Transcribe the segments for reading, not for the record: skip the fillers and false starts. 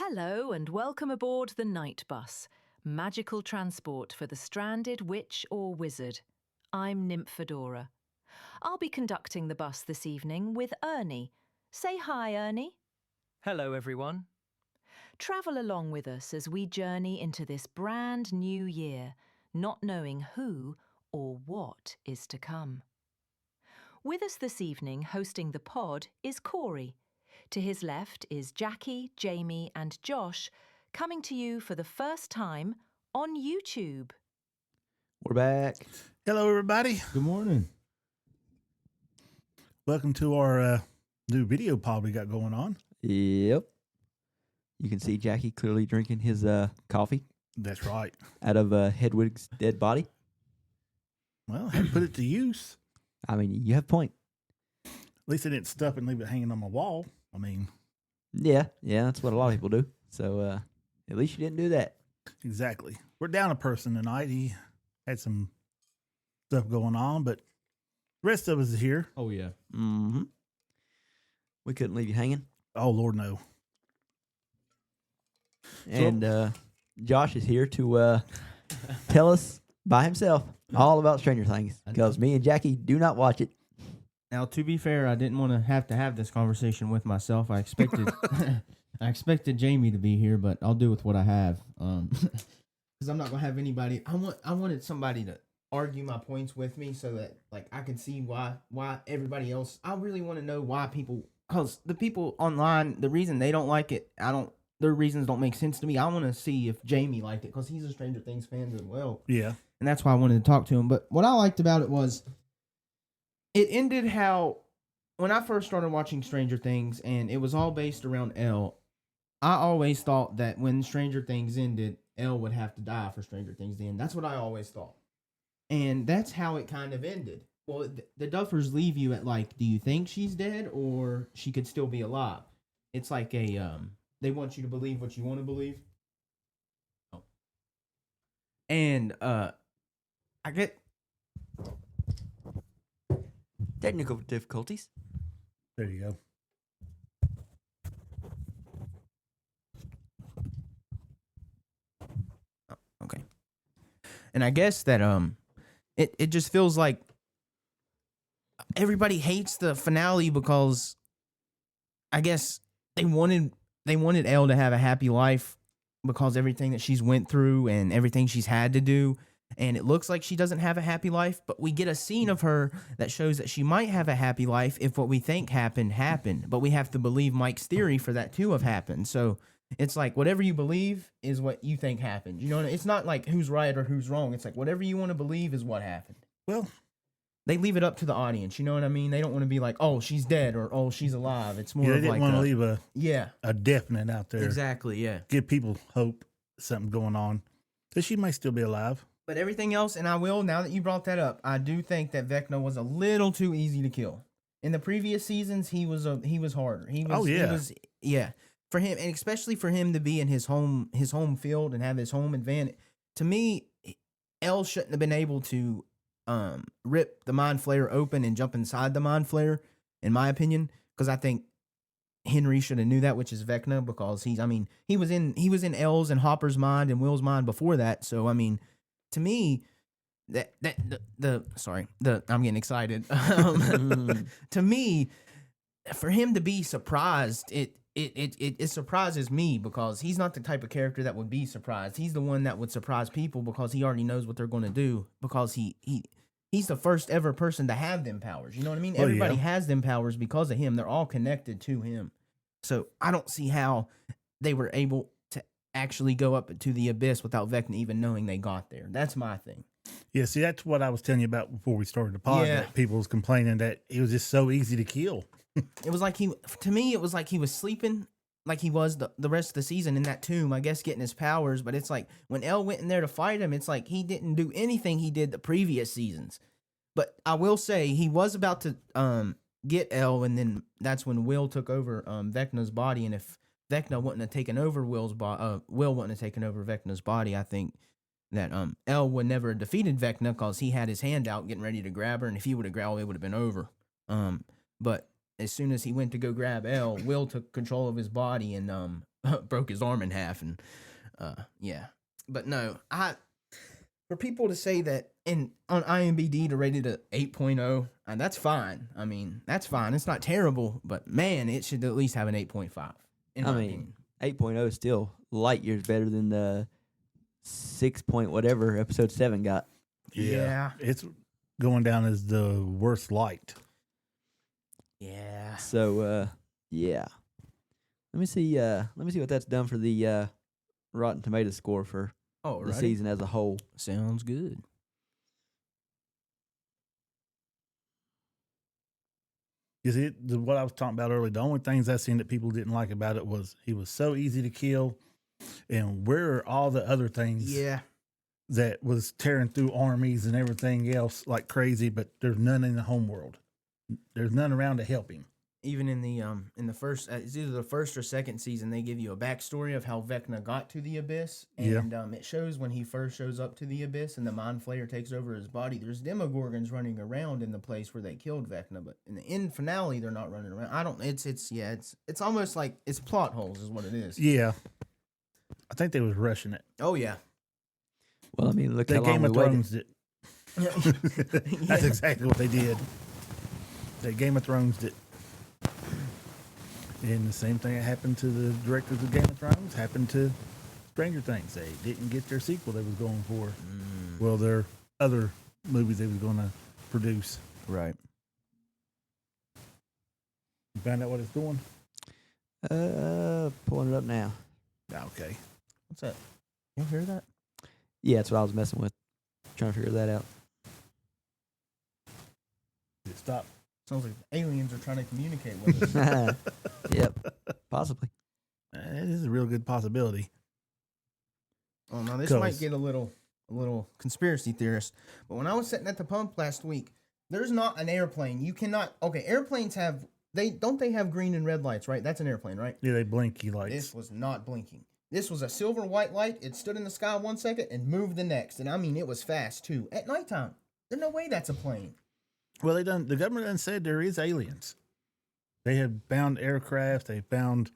Hello and welcome aboard the Night Bus, magical transport for the stranded witch or wizard. I'm Nymphadora. I'll be conducting the bus this evening with Ernie. Say hi, Ernie. Hello, everyone. Travel along with us as we journey into this brand new year, not knowing who or what is to come. With us this evening, hosting the pod, is Corey. To his left is Jackie, Jamie and Josh, coming to you for the first time on YouTube. We're back. Hello, everybody. Good morning. Welcome to our new video pod we got going on. Yep. You can see Jackie clearly drinking his coffee That's right. out of Hedwig's dead body. Well, I had to put it to use. I mean, you have a point. At least I didn't stuff it and leave it hanging on my wall. I mean, Yeah, that's what a lot of people do. So at least you didn't do that. exactly. We're down a person tonight. He had some stuff going on, but the rest of us is here. Oh, yeah. Mm-hmm. We couldn't leave you hanging. Oh, Lord, no. And Josh is here to tell us by himself all about Stranger Things because me and Jackie do not watch it. Now, to be fair, I didn't want to have this conversation with myself. I expected I expected Jamie to be here, but I'll do with what I have. Because I'm not gonna have anybody. I wanted somebody to argue my points with me so that like I can see why everybody else. I really want to know why people. Because the people online, the reason they don't like it, their reasons don't make sense to me. I want to see if Jamie liked it because he's a Stranger Things fan as well. Yeah. And that's why I wanted to talk to him. But what I liked about it was it ended how when I first started watching Stranger Things and it was all based around Elle, I always thought that when Stranger Things ended, Elle would have to die for Stranger Things to end. That's what I always thought. And that's how it kind of ended. Well, the Duffers leave you at like, do you think she's dead or she could still be alive? It's like they want you to believe what you want to believe. Oh. And I get Technical difficulties. There you go. okay. And I guess that it just feels like everybody hates the finale because I guess they wanted Elle to have a happy life because everything that she's went through and everything she's had to do. And it looks like she doesn't have a happy life, but we get a scene of her that shows that she might have a happy life if what we think happened. But we have to believe Mike's theory for that to have happened. So it's like whatever you believe is what you think happened. You know, it's not like who's right or who's wrong. It's like whatever you want to believe is what happened. Well, they leave it up to the audience. You know what I mean? They don't want to be like, oh, she's dead or oh, she's alive. It's more they of didn't like want to leave a definite out there. Exactly, yeah. Give people hope something going on. That she might still be alive. But everything else, and I will, now that you brought that up, I do think that Vecna was a little too easy to kill. In the previous seasons, he was harder. He was, for him, and especially for him to be in his home field and have his home advantage. To me, Elle shouldn't have been able to rip the Mind Flayer open and jump inside the Mind Flayer, in my opinion, because I think Henry should have knew that, which is Vecna, because he was in Elle's and Hopper's mind and Will's mind before that. So I mean, to me, I'm getting excited. To me, for him to be surprised, it surprises me because he's not the type of character that would be surprised. He's the one that would surprise people because he already knows what they're going to do because he's the first ever person to have them powers. You know what I mean? Well, Everybody yeah. has them powers because of him. They're all connected to him. So I don't see how they were able to actually go up to the abyss without Vecna even knowing they got there. That's my thing. Yeah, see, that's what I was telling you about before we started the pod. Yeah. That people was complaining that it was just so easy to kill. It was like it was like he was sleeping like he was the rest of the season in that tomb, I guess, getting his powers. But it's like when Elle went in there to fight him, it's like he didn't do anything he did the previous seasons. But I will say he was about to get Elle, and then that's when Will took over Vecna's body. And if Vecna wouldn't have taken over Will wouldn't have taken over Vecna's body, I think that Elle would never have defeated Vecna because he had his hand out getting ready to grab her, and if he would have grabbed, it would have been over. But as soon as he went to go grab Elle, Will took control of his body and broke his arm in half, and yeah. But no, for people to say that on IMDb to rate it a 8.0, and that's fine. I mean, that's fine. It's not terrible, but man, it should at least have an 8.5. In my opinion. 8.0 is still light years better than the 6 point whatever episode 7 got. Yeah. It's going down as the worst liked. Yeah. So yeah. Let me see what that's done for the Rotten Tomatoes score for Oh, the season as a whole. Sounds good. You see, what I was talking about earlier, the only things I seen that people didn't like about it was he was so easy to kill. And where are all the other things that was tearing through armies and everything else like crazy, but there's none in the home world. There's none around to help him. Even in the first, it's either the first or second season, they give you a backstory of how Vecna got to the Abyss, and it shows when he first shows up to the Abyss and the Mind Flayer takes over his body. There's Demogorgons running around in the place where they killed Vecna, but in the end finale, they're not running around. It's almost like it's plot holes, is what it is. Yeah, I think they was rushing it. Oh yeah. Well, I mean, look They how long Game we of waited. Thrones it. That's exactly what they did. They Game of Thrones it. And the same thing that happened to the directors of Game of Thrones happened to Stranger Things. They didn't get their sequel they was going for. Well, their other movies they was going to produce. Right. You found out what it's doing? Pulling it up now. Okay. What's that? You hear that? Yeah, that's what I was messing with, trying to figure that out. Did it stop? Sounds like aliens are trying to communicate with us. Yep, possibly. It is a real good possibility. Oh no, this might get a little conspiracy theorist. But when I was sitting at the pump last week, there's not an airplane. You cannot. Okay, airplanes have they have green and red lights, right? That's an airplane, right? Yeah, they blinky lights. This was not blinking. This was a silver white light. It stood in the sky 1 second and moved the next. And I mean, it was fast too. At nighttime, there's no way that's a plane. Well, the government done said there is aliens. They have found aircraft. They found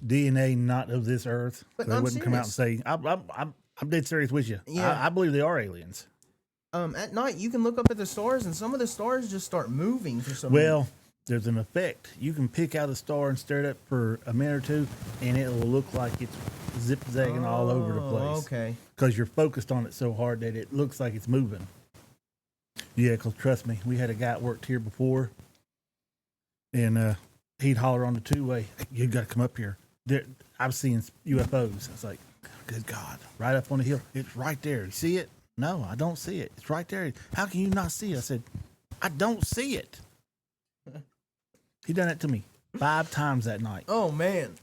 DNA not of this earth. But they I'm wouldn't come out and say, I'm dead serious with you. Yeah. I believe they are aliens. At night, you can look up at the stars, and some of the stars just start moving for some reason. Well, there's an effect. You can pick out a star and stare at it for a minute or two, and it will look like it's zip-zagging all over the place. Okay. Because you're focused on it so hard that it looks like it's moving. Yeah, because trust me, we had a guy that worked here before, and he'd holler on the two-way, "You got to come up here. I've seen UFOs." I was like, "Good God, right up on the hill. It's right there. You see it?" "No, I don't see it. It's right there." "How can you not see it?" I said, "I don't see it." He done it to me 5 times that night. Oh, man.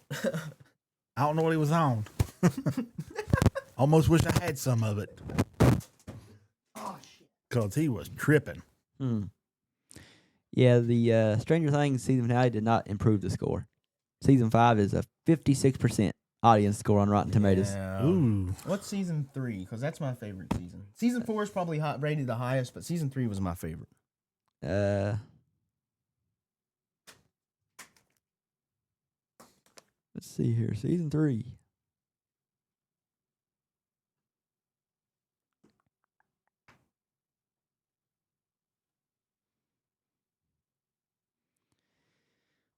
I don't know what he was on. Almost wish I had some of it. Oh, shit. Because he was tripping. Yeah, the Stranger Things season finale did not improve the score. Season 5 is a 56% audience score on Rotten Tomatoes. Yeah. Ooh. What's season 3? Because that's my favorite season. Season 4 is probably rated the highest, but season 3 was my favorite. Let's see here. Season 3.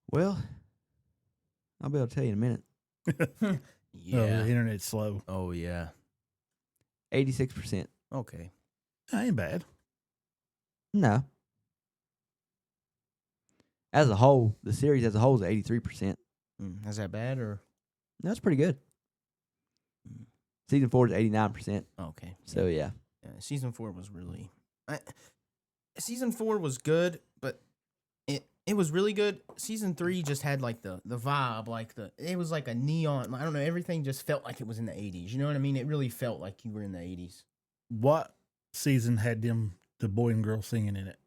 Well, I'll be able to tell you in a minute. Yeah. Oh, the internet's slow. Oh, yeah. 86%. Okay. That ain't bad. No. As a whole, the series as a whole is 83%. Is that bad or? That's pretty good. Season 4 is 89%. Okay. So, yeah. Season 4 was really. Season 4 was good, but it was really good. Season 3 just had like the vibe, like it was like a neon. I don't know. Everything just felt like it was in the 80s. You know what I mean? It really felt like you were in the 80s. What season had the boy and girl singing in it?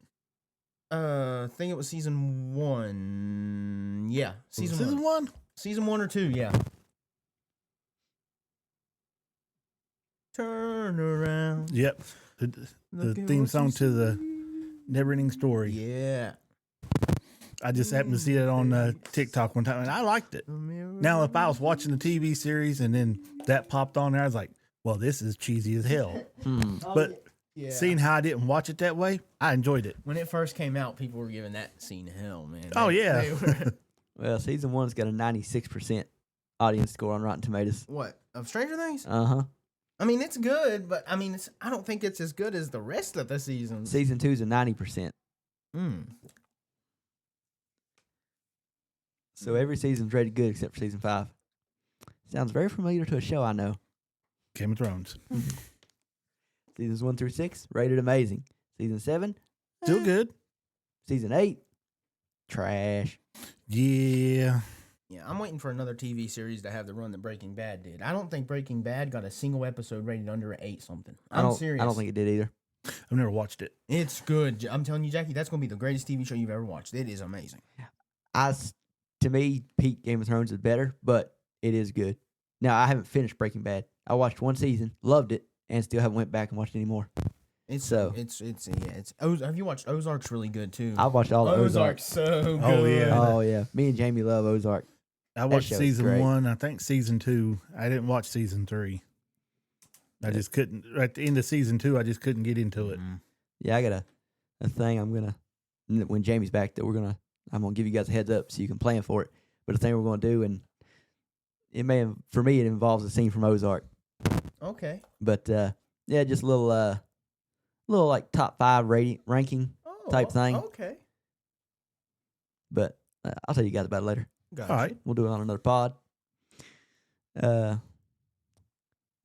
I think it was season 1. Yeah, Season 1? Season 1 or 2. Yeah. Turn around. Yep. The theme song to the Never Ending Story. Yeah. I just happened to see it on TikTok one time, and I liked it. Now, if I was watching the TV series and then that popped on there, I was like, well, this is cheesy as hell. But seeing how I didn't watch it that way, I enjoyed it. When it first came out, people were giving that scene hell, man. Oh, yeah. They were, Well, season 1's got a 96% audience score on Rotten Tomatoes. what? Of Stranger Things? Uh-huh. I mean, it's good, but I mean, I don't think it's as good as the rest of the seasons. Season 2's a 90%. So every season's rated good except for season 5. Sounds very familiar to a show I know. Game of Thrones. Seasons 1 through 6, rated amazing. Season 7, Still good. Season 8, trash. Yeah. Yeah, I'm waiting for another TV series to have the run that Breaking Bad did. I don't think Breaking Bad got a single episode rated under 8 something. I'm serious. I don't think it did either. I've never watched it. It's good. I'm telling you, Jackie, that's going to be the greatest TV show you've ever watched. It is amazing. To me, Pete Game of Thrones is better, but it is good. Now, I haven't finished Breaking Bad. I watched one season, loved it, and still haven't went back and watched any more. Have you watched Ozark's really good too? I've watched all of Ozark. Ozark's so good. Oh, yeah. Oh, yeah. Me and Jamie love Ozark. I watched show is season great. 1. I think season 2. I didn't watch season 3. I just couldn't. At the end of season 2, I just couldn't get into it. Yeah, I got a thing when Jamie's back that I'm going to give you guys a heads up so you can plan for it. But the thing we're going to do, and for me, it involves a scene from Ozark. Okay. But, yeah, just a little like top 5 ranking type thing. Okay. But I'll tell you guys about it later. Gotcha. All right. We'll do it on another pod.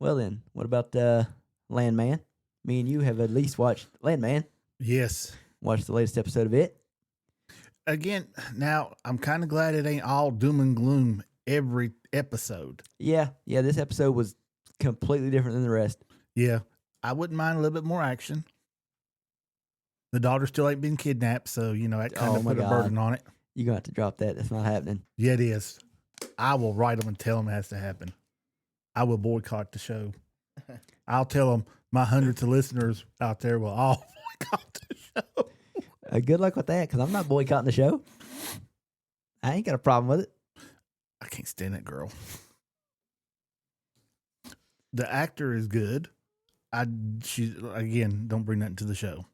Well then, what about Landman? Me and you have at least watched Landman. Yes. Watched the latest episode of it. Again, now I'm kind of glad it ain't all doom and gloom every episode. Yeah, this episode was completely different than the rest. Yeah. I wouldn't mind a little bit more action. The daughter still ain't been kidnapped, so, that kind Oh, of my put a God. burden on it. You're going to have to drop that. That's not happening. Yeah, it is. I will write them and tell them it has to happen. I will boycott the show. I'll tell them my hundreds of listeners out there will all boycott the show. Good luck with that, because I'm not boycotting the show. I ain't got a problem with it. I can't stand that girl. The actor is good. She again, don't bring nothing to the show.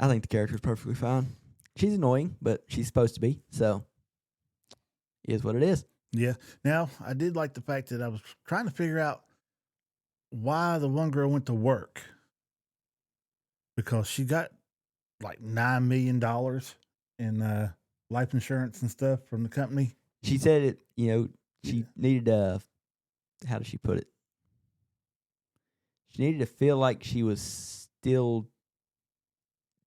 I think the character's perfectly fine. She's annoying, but she's supposed to be, so it is what it is. Yeah. Now, I did like the fact that I was trying to figure out why the one girl went to work. Because she got like $9 million in life insurance and stuff from the company. She said it, she needed how does she put it? She needed to feel like she was still,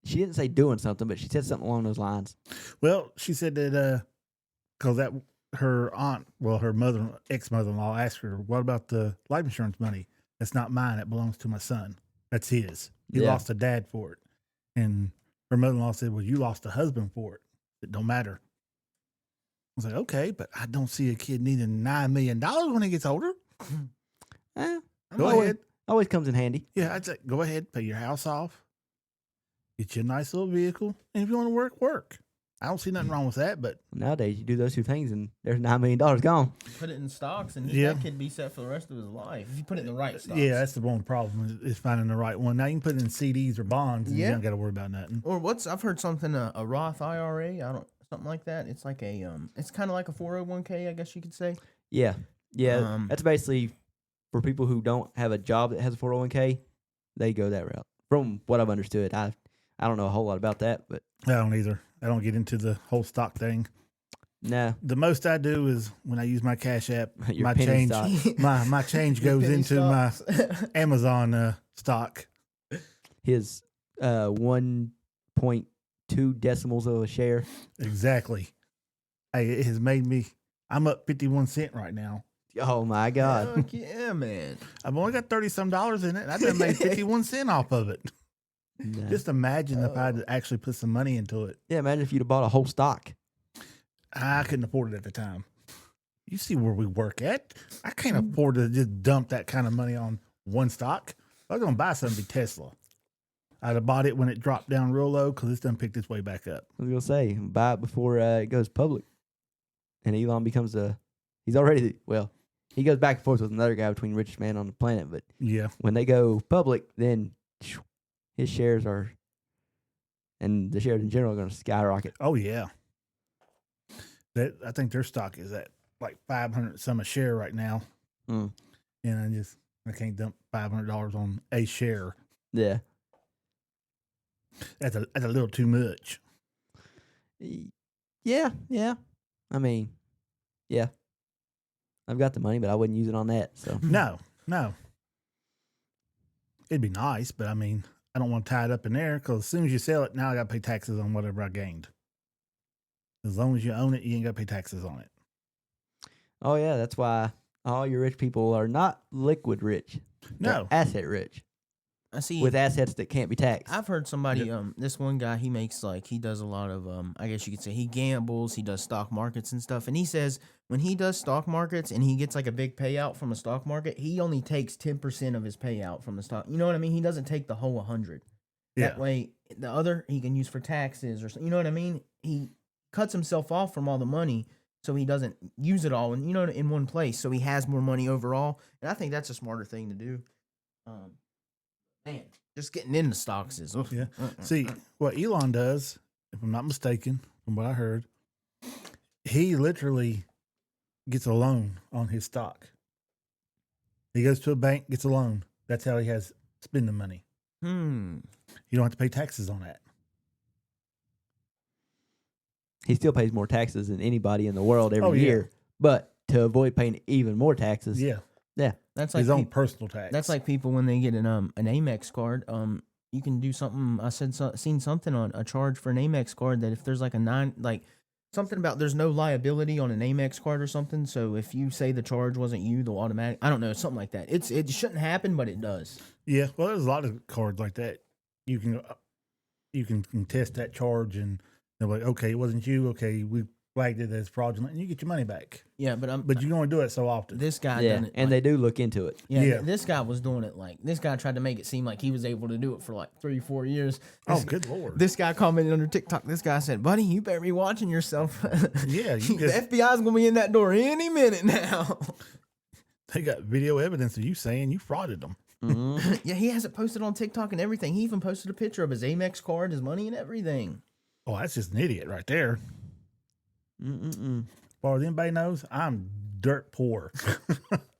she didn't say doing something, but she said something along those lines. Well, she said that because her aunt, her ex-mother-in-law asked her, what about the life insurance money? That's not mine. It belongs to my son. That's his. He Yeah. lost a dad for it. And her mother-in-law said, well, you lost a husband for it. It don't matter. I was like, okay, but I don't see a kid needing $9 million when he gets older. Go ahead. Always comes in handy. Yeah, I'd say, go ahead, pay your house off. Get you a nice little vehicle. And if you want to work, work. I don't see nothing wrong with that, but Nowadays, you do those two things, and there's $9 million gone. Put it in stocks, and Yeah. that could be set for the rest of his life if you put it in the right stocks. yeah, that's the one problem is finding the right one. Now you can put it in CDs or bonds, and you Yeah. don't got to worry about nothing. Or I've heard something a Roth IRA. Something like that. It's like it's kind of like a 401k, I guess you could say. Yeah. Um, That's basically for people who don't have a job that has a 401k, they go that route. From what I've understood, I don't know a whole lot about that, but I don't either. I don't get into the whole stock thing. nah. The most I do is when I use my Cash App, Your my penny change, stock. my change goes Penny into my stocks. Amazon stock. His 1.2 decimals of a share. Exactly. Hey, it has made me. I'm up 51 cents right now. Oh my God. Heck yeah, man. I've only got $30-some in it. And I've been made 51 cents off of it. Nah. Just imagine if I had actually put some money into it. Yeah, imagine if you'd have bought a whole stock. I couldn't afford it at the time. You see where we work at. I can't afford to just dump that kind of money on one stock. If I was going to buy something, it'd be Tesla. I'd have bought it when it dropped down real low because it's done picked its way back up. I was gonna say buy it before it goes public, and Elon becomes he's already he goes back and forth with another guy between richest man on the planet, but Yeah. when they go public, then his shares and the shares in general are going to skyrocket. Oh yeah. I think their stock is at like 500 some a share right now, Mm. and I can't dump $500 on a share. Yeah. That's a little too much. Yeah. I mean, yeah. I've got the money, but I wouldn't use it on that. So No. It'd be nice, but I mean, I don't want to tie it up in there because as soon as you sell it, now I got to pay taxes on whatever I gained. As long as you own it, you ain't got to pay taxes on it. Oh yeah, that's why all your rich people are not liquid rich. They're No. asset rich I see. with assets that can't be taxed. I've heard somebody, this one guy, he makes he does a lot of, I guess you could say he gambles, he does stock markets and stuff. And he says when he does stock markets and he gets like a big payout from a stock market, he only takes 10% of his payout from the stock. You know what I mean? He doesn't take the whole 100. Yeah. That way, the other he can use for taxes or something. You know what I mean? He cuts himself off from all the money so he doesn't use it all in one place. So he has more money overall. And I think that's a smarter thing to do. Man, just getting into stocks is Yeah. See, what Elon does, if I'm not mistaken, from what I heard, he literally gets a loan on his stock. He goes to a bank, gets a loan. That's how he has spending money. You don't have to pay taxes on that. He still pays more taxes than anybody in the world every Oh, yeah. year, but to avoid paying even more taxes. Yeah. That's like His own personal tax. That's like people when they get an Amex card. You can do something. I seen something on a charge for an Amex card that if there's like something about there's no liability on an Amex card or something. So if you say the charge wasn't you, they'll automatic. I don't know, something like that. It shouldn't happen, but it does. Yeah. Well, there's a lot of cards like that. You can contest that charge and they're like, okay, it wasn't you. Okay, we flagged it as fraudulent, and you get your money back. Yeah, but you can only do it so often. This guy Yeah, done it, and they do look into it. Yeah. This guy was doing it this guy tried to make it seem like he was able to do it for like 3-4 years. Oh, good Lord. This guy commented under TikTok. This guy said, "Buddy, you better be watching yourself." Yeah, the FBI's gonna be in that door any minute now. They got video evidence of you saying you frauded them. Mm-hmm. Yeah, he has it posted on TikTok and everything. He even posted a picture of his Amex card, his money, and everything. Oh, that's just an idiot right there. Mm-mm-mm. As far as anybody knows, I'm dirt poor.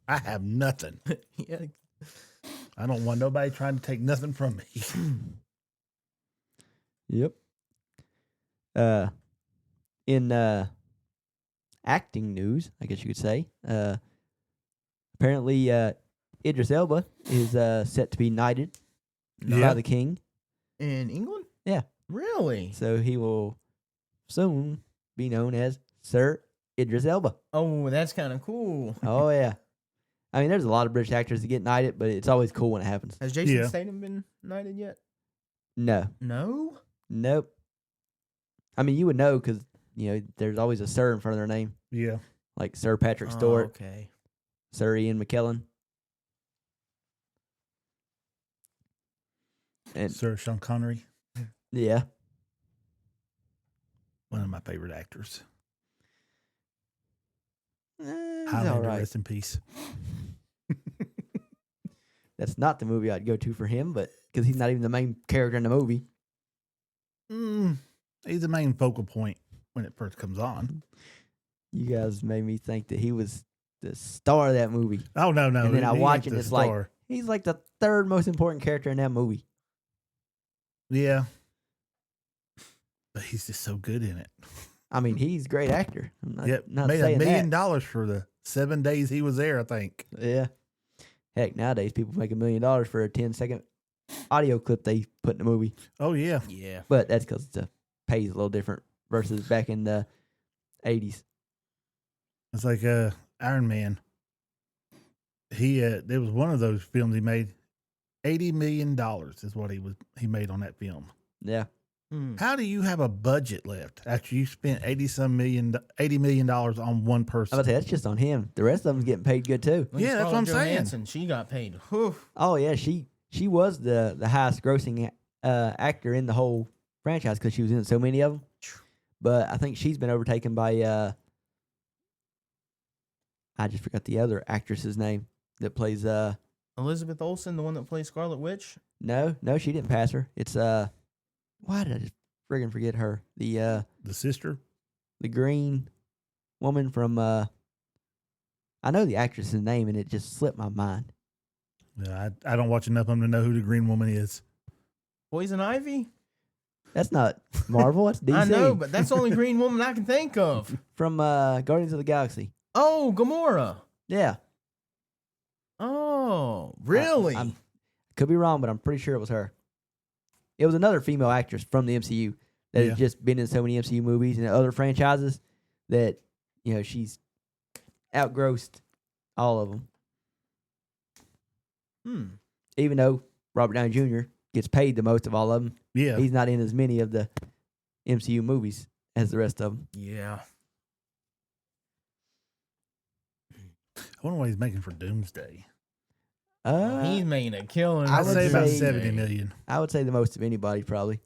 I have nothing. Yeah, I don't want nobody trying to take nothing from me. Yep. In acting news, I guess you could say, apparently Idris Elba is set to be knighted by the king. in England. Yeah. Really? So he will soon be known as Sir Idris Elba. Oh, that's kind of cool. Oh, yeah. I mean, there's a lot of British actors that get knighted, but it's always cool when it happens. Has Jason Yeah. Statham been knighted yet? No. No. Nope. I mean, you would know because, there's always a Sir in front of their name, Yeah. like Sir Patrick Stewart, Okay. Sir Ian McKellen. And Sir Sean Connery, yeah. one of my favorite actors. He's Highlander, all right. rest in peace. That's not the movie I'd go to for him, but because he's not even the main character in the movie. He's the main focal point when it first comes on. You guys made me think that he was the star of that movie. Oh, no. And then I he watch ain't it, the and it's like, star. he's like the third most important character in that movie. Yeah. But he's just so good in it. I mean, he's a great actor. I'm not, Yep. not Made saying $1 million that. for the 7 days he was there, I think. Yeah. Heck, nowadays people make $1 million for a 10-second audio clip they put in the movie. Oh, yeah. Yeah. But that's because the pay's a little different versus back in the 80s. It's like Iron Man. There was one of those films he made. $80 million is what he made on that film. Yeah. How do you have a budget left after you spent $80 million on one I was person? about to say, that's just on him. The rest of them's getting paid good too. Yeah, that's what I'm saying. Johansson, she got paid. Whew. Oh yeah, she was the highest grossing actor in the whole franchise because she was in so many of them. But I think she's been overtaken by I just forgot the other actress's name that plays Elizabeth Olsen, the one that plays Scarlet Witch. No, she didn't pass her. It's why did I just friggin' forget her? The sister, the green woman from I know the actress's name and it just slipped my mind. Yeah, I don't watch enough of them to know who the Green Woman is. Poison Ivy? That's not Marvel. That's DC. I know, but that's the only green woman I can think of. From Guardians of the Galaxy. Oh, Gamora. Yeah. Oh, really? I could be wrong, but I'm pretty sure it was her. It was another female actress from the MCU that has just been in so many MCU movies and other franchises that, you know, she's outgrossed all of them. Even though Robert Downey Jr. gets paid the most of all of them, he's not in as many of the MCU movies as the rest of them. Yeah. I wonder what he's making for Doomsday. He's making a killing. I'd say about 70 million. I would say the most of anybody, probably.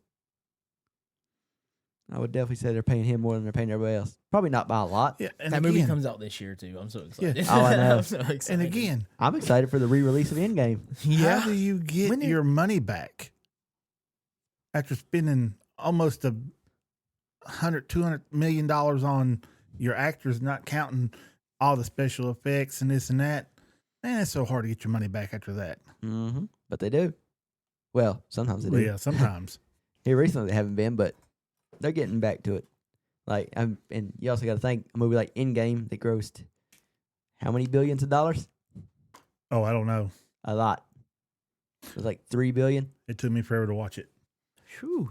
I would definitely say they're paying him more than they're paying everybody else. Probably not by a lot. Yeah, and that movie comes out this year too. I'm so excited. Oh, I know. I'm so excited. And again, I'm excited for the re-release of Endgame. how do you get your money back after spending almost $200 million on your actors, not counting all the special effects and this and that? Man, it's so hard to get your money back after that. Mm-hmm. But they do. Well, sometimes they do. Yeah, sometimes. Here recently they haven't been, but they're getting back to it. Like, and you also got to think a movie like Endgame that grossed how many billions of dollars? Oh, I don't know. A lot. It was like $3 billion. It took me forever to watch it. Whew.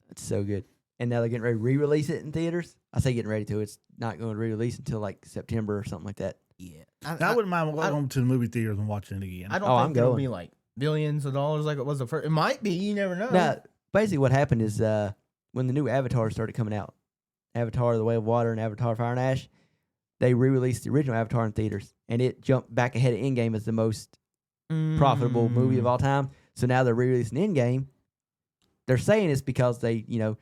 That's so good. And now they're getting ready to re-release it in theaters. I say getting ready to. It's not going to re-release until like September or something like that. Yeah. I wouldn't mind going to the movie theaters and watching it again. I don't think it'll be like billions of dollars like it was the first. It might be. You never know. Now, basically what happened is when the new Avatar started coming out, Avatar: The Way of Water and Avatar: Fire and Ash, they re-released the original Avatar in theaters, and it jumped back ahead of Endgame as the most profitable movie of all time. So now they're re-releasing Endgame. They're saying it's because they, you know,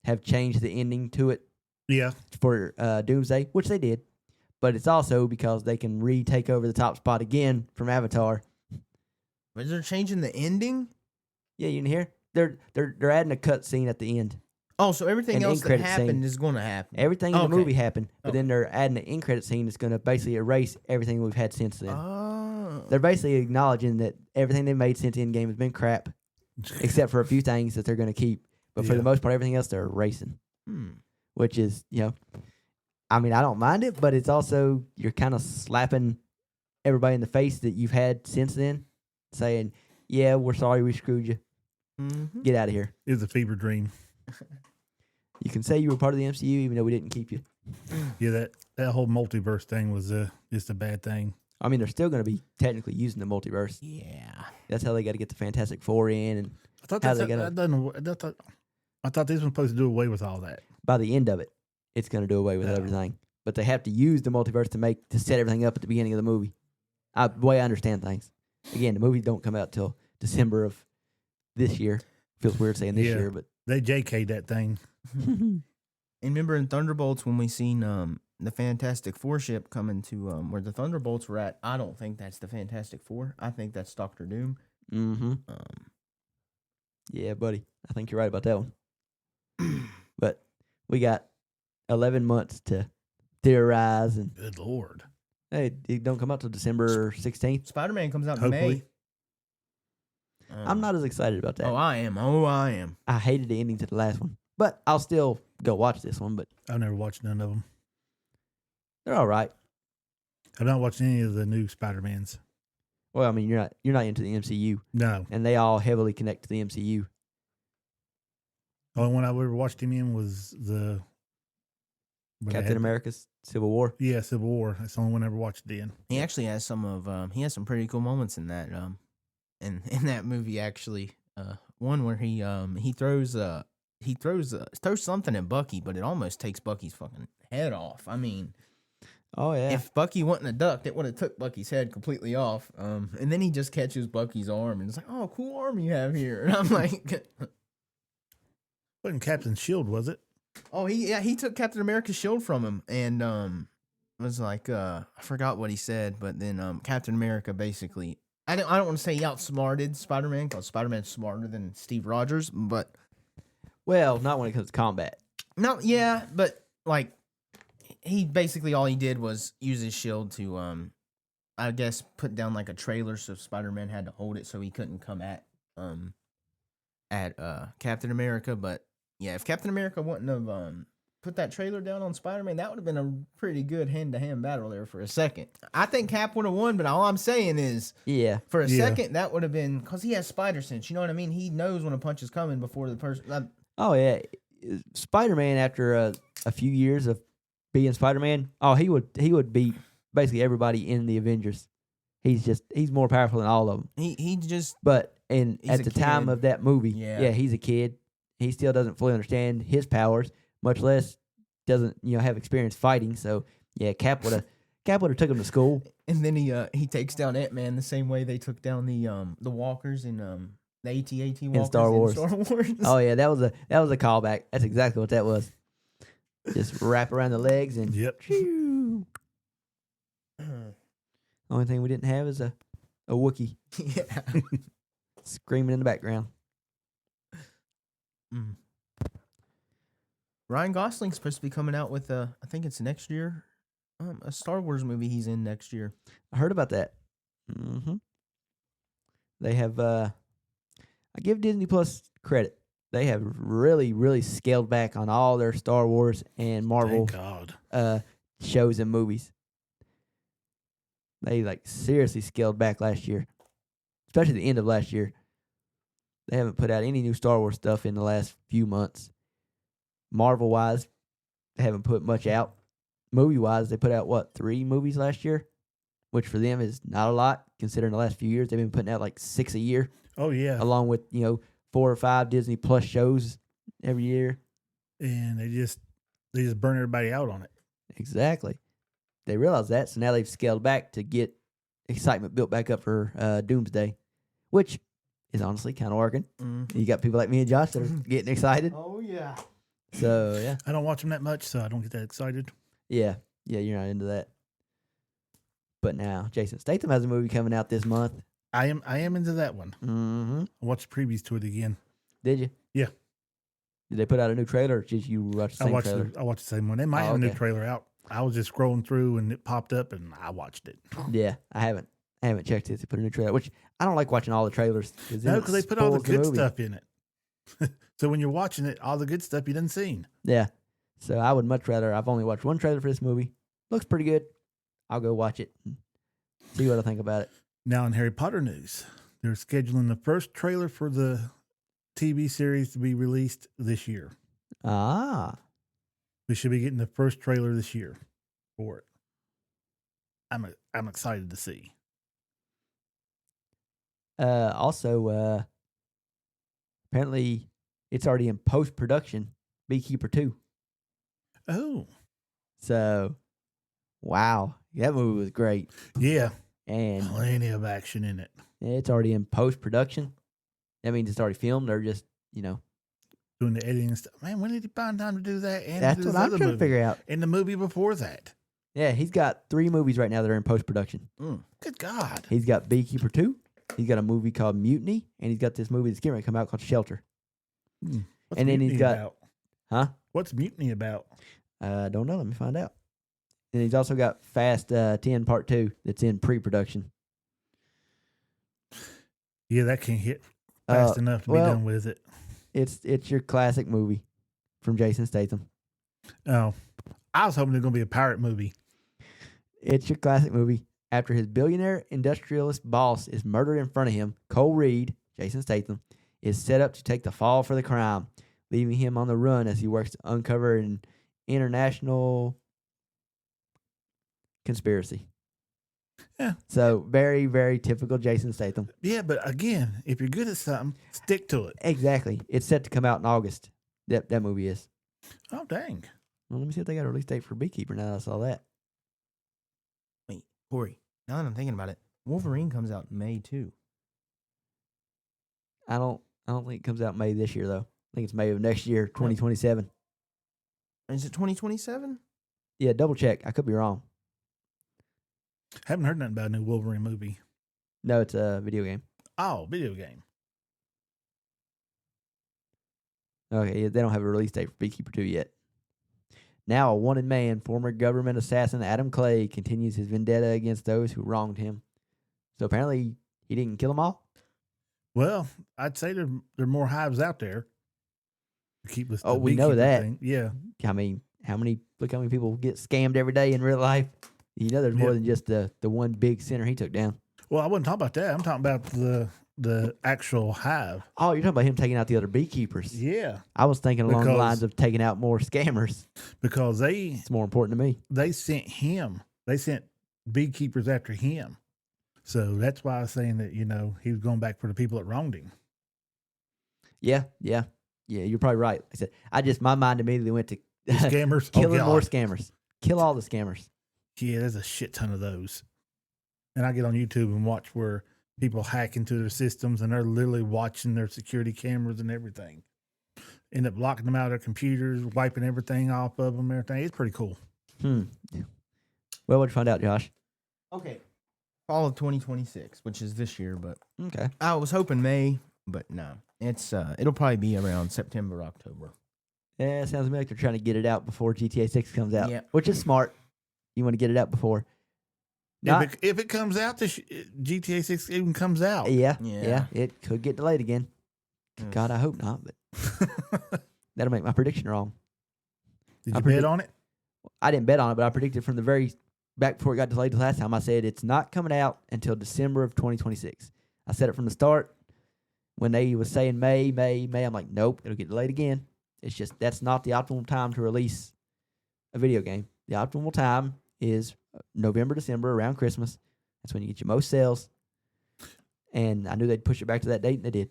have changed the ending to it. Yeah. For Doomsday, which they did, but it's also because they can retake over the top spot again from Avatar. But they're changing the ending. Yeah, you can hear they're adding a cut scene at the end. Oh, so everything An else that end-credit happened scene. is going to happen. Everything in the movie happened, but Okay. then they're adding an end credit scene that's going to basically erase everything we've had since then. Oh. They're basically acknowledging that everything they've made since Endgame has been crap, except for a few things that they're going to keep. But for the most part, everything else they're erasing, which is, you know, I mean, I don't mind it, but it's also, you're kind of slapping everybody in the face that you've had since then, saying, yeah, we're sorry we screwed you. Mm-hmm. Get out of here. It was a fever dream. You can say you were part of the MCU even though we didn't keep you. Yeah, that whole multiverse thing was just a bad thing. I mean, they're still going to be technically using the multiverse. Yeah. That's how they got to get the Fantastic Four in. And I thought how that, they that, I thought this was supposed to do away with all that. by the end of it, it's going to do away with everything. But they have to use the multiverse to set everything up at the beginning of the movie. The way I understand things. Again, the movies don't come out till December of this year. Feels weird saying this year, but they JK'd that thing. And remember in Thunderbolts when we seen the Fantastic Four ship coming to where the Thunderbolts were at? I don't think that's the Fantastic Four. I think that's Doctor Doom. Mm-hmm. Yeah, buddy. I think you're right about that one. But we got 11 months to theorize. And Good Lord. hey, it don't come out till December 16th. Spider-Man comes out in Hopefully. May. I'm not as excited about that. Oh, I am. Oh, I am. I hated the ending to the last one. But I'll still go watch this one. But I've never watched none of them. they're all right. I've not watched any of the new Spider-Mans. Well, I mean, you're not into the MCU. No. And they all heavily connect to the MCU. The only one I ever watched him in was the Captain America's Civil War. Yeah, Civil War. That's the only one I ever watched it in. He actually has he has some pretty cool moments in that in that movie actually. One where he throws something at Bucky, but it almost takes Bucky's fucking head off. I mean, Oh, yeah. if Bucky wouldn't have ducked, it would have took Bucky's head completely off. And then he just catches Bucky's arm and it's like, oh, cool arm you have here. And I'm like, Wasn't Captain Shield, was it? Oh, he took Captain America's shield from him, and was like I forgot what he said, but then Captain America basically, I don't want to say he outsmarted Spider-Man because Spider-Man's smarter than Steve Rogers, but Well, not when it comes to combat. no, yeah, but like he basically all he did was use his shield to I guess put down like a trailer so Spider-Man had to hold it so he couldn't come at Captain America, but yeah, if Captain America wouldn't have put that trailer down on Spider-Man, that would have been a pretty good hand-to-hand battle there for a second. I think Cap would have won, but all I'm saying is, Yeah. for a Yeah. second, that would have been because he has spider sense. You know what I mean? He knows when a punch is coming before the person. Oh yeah, Spider-Man after a few years of being Spider-Man, he would beat basically everybody in the Avengers. He's more powerful than all of them. He just But He's at a the time kid. of that movie, Yeah. he's a kid. He still doesn't fully understand his powers, much less doesn't have experience fighting. So yeah, Cap would have took him to school. and then he takes down Ant-Man the same way they took down the walkers in the AT-AT walkers Star Wars. Star Wars. Oh yeah, that was a callback. That's exactly what that was. Just wrap around the legs and Yep. shoo. Only thing we didn't have is a Wookiee Yeah. screaming in the background. Mm. Ryan Gosling's supposed to be coming out with I think it's next year, a Star Wars movie he's in next year. I heard about that. Mm-hmm. They have. I give Disney Plus credit. They have really, really scaled back on all their Star Wars and Marvel Thank God. shows and movies. They seriously scaled back last year, especially the end of last year. They haven't put out any new Star Wars stuff in the last few months. Marvel wise, they haven't put much out. Movie wise, they put out 3 movies last year, which for them is not a lot considering the last few years they've been putting out 6 a year, Oh yeah. along with 4 or 5 Disney Plus shows every year. And they just burn everybody out on it. Exactly. They realized that, so now they've scaled back to get excitement built back up for Doomsday, which is honestly kind of working. Mm. You got people like me and Josh that are getting excited. Oh yeah. So yeah, I don't watch them that much, so I don't get that excited. yeah, you're not into that. But now Jason Statham has a movie coming out this month. I am into that one. Mm-hmm. I watched the previews to it again. Did you? Yeah. Did they put out a new trailer, or did you watch the same trailer? I watched the same one. They might Oh, have a new okay. trailer out. I was just scrolling through and it popped up and I watched it. Yeah, I haven't checked it to put a new trailer, which I don't like watching all the trailers. No, because they put all the good movie. stuff in it. So when you're watching it, all the good stuff you didn't seen. Yeah. So I would much rather. I've only watched one trailer for this movie. Looks pretty good. I'll go watch it and see what I think about it. Now in Harry Potter news, they're scheduling the first trailer for the TV series to be released this year. Ah. We should be getting the first trailer this year for it. I'm excited to see. Also, apparently, it's already in post production. Beekeeper 2. Oh, So, wow, that movie was great, yeah. and Plenty of action in it. it's already in post production. That means it's already filmed. They're just, Doing the editing and stuff. Man, when did he find time to do that? And that's do what this I'm other trying to movie? figure out. And the movie before that. Yeah, he's got 3 movies right now that are in post production. Good God. He's got Beekeeper 2. He's got a movie called Mutiny, and he's got this movie that's getting ready to come out called Shelter. What's And then he's Mutiny got- about? Huh? What's Mutiny about? Don't know. Let me find out. And he's also got Fast 10 Part 2 that's in pre-production. Yeah, that can't hit fast enough to be well- done with it. It's your classic movie from Jason Statham. Oh, I was hoping it was going to be a pirate movie. It's your classic movie. After his billionaire industrialist boss is murdered in front of him, Cole Reed, Jason Statham, is set up to take the fall for the crime, leaving him on the run as he works to uncover an international conspiracy. Yeah. So very, very typical Jason Statham. Yeah, but again, if you're good at something, stick to it. Exactly. It's set to come out in August. That movie is. Oh, dang. Well, let me see if they got a release date for Beekeeper now that I saw that. Wait, Corey. Now that I'm thinking about it, Wolverine comes out in May too. I don't think it comes out May this year though. think it's May of next year, 2027. Is it 2027? Yeah, double check. I could be wrong. Haven't heard nothing about a new Wolverine movie. No, it's a video game. Oh, video game. Okay, yeah, they don't have a release date for Beekeeper 2 yet. Now, a wanted man, former government assassin Adam Clay, continues his vendetta against those who wronged him. So apparently, he didn't kill them all? Well, I'd say there are more hives out there. To keep this. Oh, the we know beekeeper that. thing. Yeah. I mean, look how many people get scammed every day in real life. You know there's more Yeah. than just the one big sinner he took down. Well, I wasn't talking about that. I'm talking about the actual hive. Oh, you're talking about him taking out the other beekeepers. Yeah. I was thinking along the Because- lines of taking out more scammers. Because It's more important to me. they sent him. They sent beekeepers after him. So that's why I was saying that, he was going back for the people that wronged him. Yeah, you're probably right. Like I said, my mind immediately went to The scammers. killing God. more scammers. Kill all the scammers. Yeah, there's a shit ton of those. And I get on YouTube and watch where people hack into their systems and they're literally watching their security cameras and everything. End up locking them out of their computers, wiping everything off of them, everything. It's pretty cool. Yeah. Well, what'd you find out, Josh? Okay. Fall of 2026, which is this year, but Okay. I was hoping May, but no. It's it'll probably be around September, October. Yeah, it sounds to me like they're trying to get it out before GTA 6 comes out, Yeah. which is smart. You want to get it out before. Not- If it comes out, GTA 6 even comes out. yeah, Yeah. it could get delayed again. Yes. God, I hope not, but that'll make my prediction wrong. Did I you predict- bet on it? I didn't bet on it, but I predicted from the very back before it got delayed the last time. I said it's not coming out until December of 2026. I said it from the start. When they was saying May, I'm like, nope, it'll get delayed again. It's just that's not the optimal time to release a video game. The optimal time is November, December, around Christmas. That's when you get your most sales. And I knew they'd push it back to that date, and they did.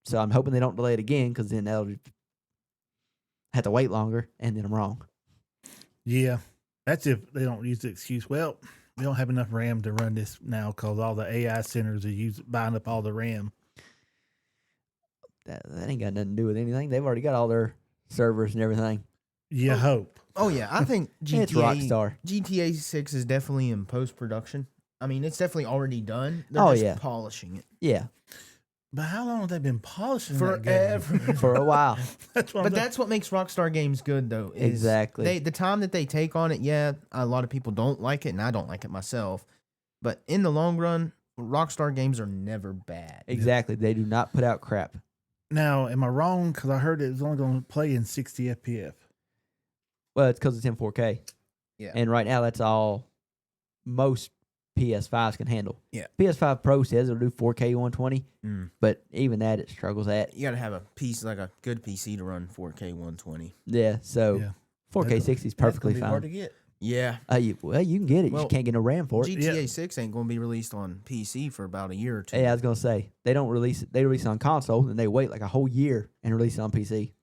So I'm hoping they don't delay it again, because then they'll have to wait longer, and then I'm wrong. Yeah. That's if they don't use the excuse, well, we don't have enough RAM to run this now because all the AI centers are buying up all the RAM. That ain't got nothing to do with anything. They've already got all their servers and everything. You hope. Oh yeah, I think It's Rockstar. GTA 6 is definitely in post production. I mean, it's definitely already done. They're Oh, just yeah. polishing it. Yeah, But how long have they been polishing that game? Forever. for a while. That's what But I'm that's what makes Rockstar games good, though. Is Exactly. the time that they take on it, yeah, a lot of people don't like it, and I don't like it myself. But in the long run, Rockstar games are never bad. Exactly. They do not put out crap. Now, am I wrong? Because I heard it was only going to play in 60 FPS. Well, it's because it's in 4K. Yeah. And right now, that's all most PS5s can handle. Yeah. PS5 Pro says it'll do 4K 120, Mm. but even that it struggles at. You got to have a piece like a good PC to run 4K 120. Yeah, so Yeah. 4K 60 is perfectly That's gonna be hard to fine. get. Yeah. You can get it. You Well, just can't get no RAM for it. GTA 6 ain't going to be released on PC for about a year or two. Yeah, I was gonna say they don't release it. They release it on console, and they wait like a whole year and release it on PC.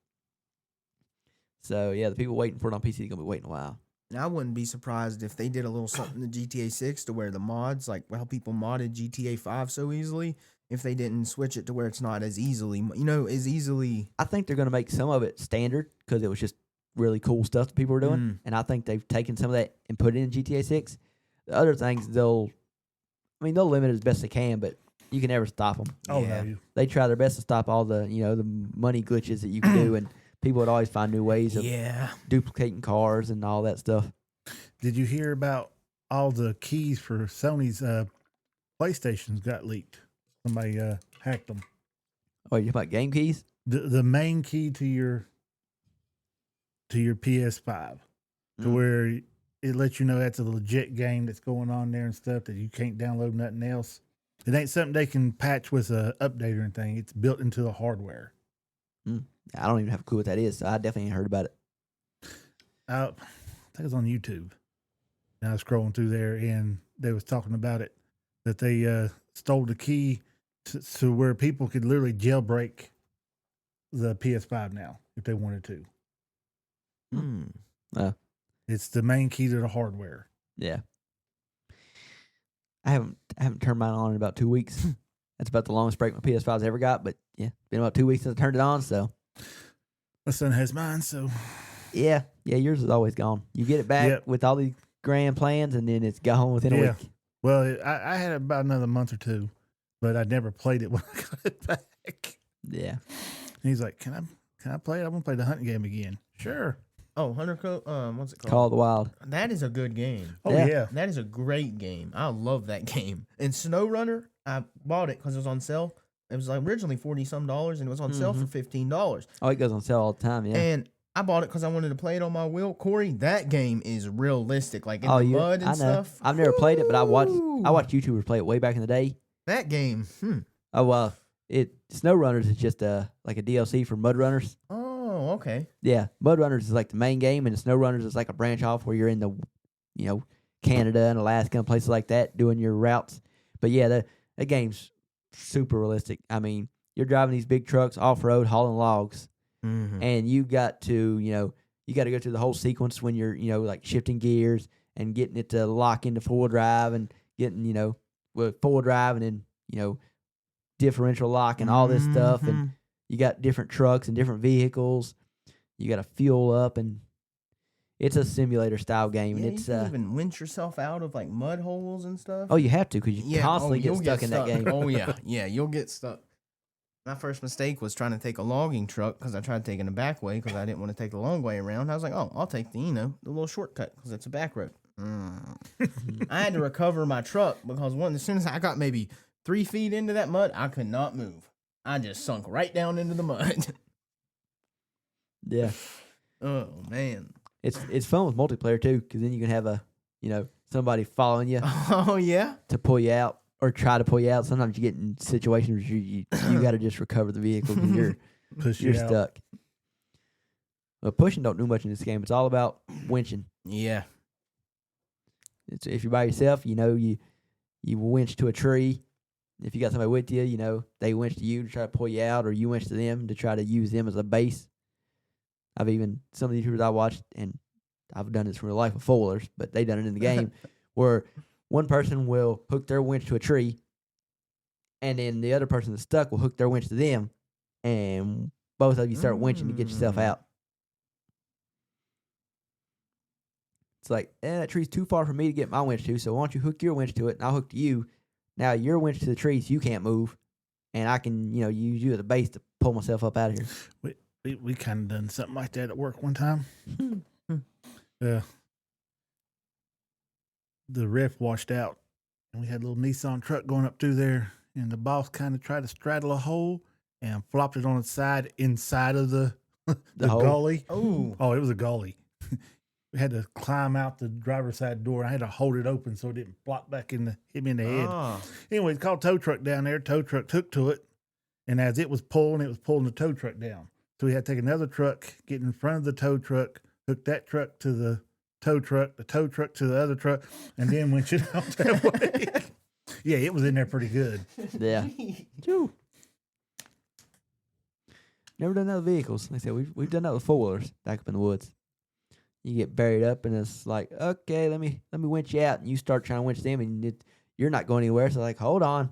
So yeah, the people waiting for it on PC are gonna be waiting a while. And I wouldn't be surprised if they did a little something to GTA 6 to where the mods, like how people modded GTA 5 so easily, if they didn't switch it to where it's not as easily, as easily. I think they're gonna make some of it standard because it was just really cool stuff that people were doing, Mm. and I think they've taken some of that and put it in GTA 6. The other things they'll limit it as best they can, but you can never stop them. Oh, Yeah. no. They try their best to stop all the the money glitches that you can do, and people would always find new ways of Yeah. duplicating cars and all that stuff. Did you hear about all the keys for Sony's PlayStations got leaked? Somebody hacked them. Oh, you talking about game keys? The main key to your PS5, to Mm. where it lets you know that's a legit game that's going on there and stuff, that you can't download nothing else. It ain't something they can patch with a update or anything. It's built into the hardware. I don't even have a clue what that is, so I definitely ain't heard about it. I think it was on YouTube. And I was scrolling through there, and they was talking about it, that they stole the key to where people could literally jailbreak the PS5 now if they wanted to. Mm. It's the main key to the hardware. Yeah. I haven't turned mine on in about 2 weeks. That's about the longest break my PS5's ever got, but yeah, it's been about 2 weeks since I turned it on, so My son has mine, so Yeah, yours is always gone. You get it back Yep. with all these grand plans, and then it's gone within a Yeah. week. well, I had it about another month or two, but I never played it when I got it back. Yeah. And he's like, "Can I play it? I want to play the hunting game again." Sure. Oh, Hunter Code. What's it called? Call of the Wild. That is a good game. Oh Yeah. yeah. That is a great game. I love that game. And SnowRunner, I bought it because it was on sale. It was like originally $40-some, and it was on sale for $15. Oh, it goes on sale all the time. Yeah. And I bought it because I wanted to play it on my wheel. Corey, that game is realistic, like in oh, the yeah. mud and I know. stuff. I've never played it, but I watched Woo! YouTubers play it way back in the day. That game. Oh well, Snow Runners is just like a DLC for Mud Runners. Oh, okay. Yeah, Mud Runners is like the main game, and Snow Runners is like a branch off where you're in the, Canada and Alaska and places like that doing your routes. But yeah, that game's super realistic. I mean, you're driving these big trucks off road hauling logs, Mm-hmm. and you got to go through the whole sequence when you're like shifting gears and getting it to lock into four-wheel drive and getting four-wheel drive and then differential lock and all this stuff, and you got different trucks and different vehicles. You got to fuel up, and it's a simulator style game, Yeah, and it's you can even winch yourself out of like mud holes and stuff. you have to because you constantly get you'll stuck in that game. Oh yeah, yeah, you'll get stuck. My first mistake was trying to take a logging truck because I tried taking the back way because I didn't want to take the long way around. I was like, oh, I'll take the little shortcut because it's a back road. I had to recover my truck because as soon as I got maybe 3 feet into that mud, I could not move. I just sunk right down into the mud. Yeah, Oh man. it's fun with multiplayer too because then you can have somebody following you Oh yeah. to pull you out or try to pull you out. Sometimes you get in situations where you got to just recover the vehicle because Push you're you out. stuck. But pushing don't do much in this game. It's all about winching. Yeah. If you're by yourself, you winch to a tree. If you got somebody with you, they winch to you to try to pull you out, or you winch to them to try to use them as a base. Some of the YouTubers I watched, and I've done this in real life with four-wheelers, but they done it in the game, where one person will hook their winch to a tree, and then the other person that's stuck will hook their winch to them, and both of you start winching to get yourself out. It's like, that tree's too far for me to get my winch to, so why don't you hook your winch to it, and I'll hook to you. Now your winch to the tree, so you can't move, and I can, use you as a base to pull myself up out of here. We kind of done something like that at work one time. The ref washed out, and we had a little Nissan truck going up through there, and the boss kind of tried to straddle a hole and flopped it on its side inside of the hole? gully. Oh. It was a gully. We had to climb out the driver's side door. I had to hold it open so it didn't flop back hit me in the head. Ah. Anyway, it's called tow truck down there. Tow truck took to it, and as it was pulling the tow truck down. So we had to take another truck, get in front of the tow truck, hook that truck to the tow truck to the other truck, and then winch it out that way. Yeah, it was in there pretty good. Yeah. Choo. Never done that with vehicles. Like I said, we've done that with four-wheelers back up in the woods. You get buried up, and it's like, okay, let me winch you out, and you start trying to winch them, and you're not going anywhere. So like, hold on,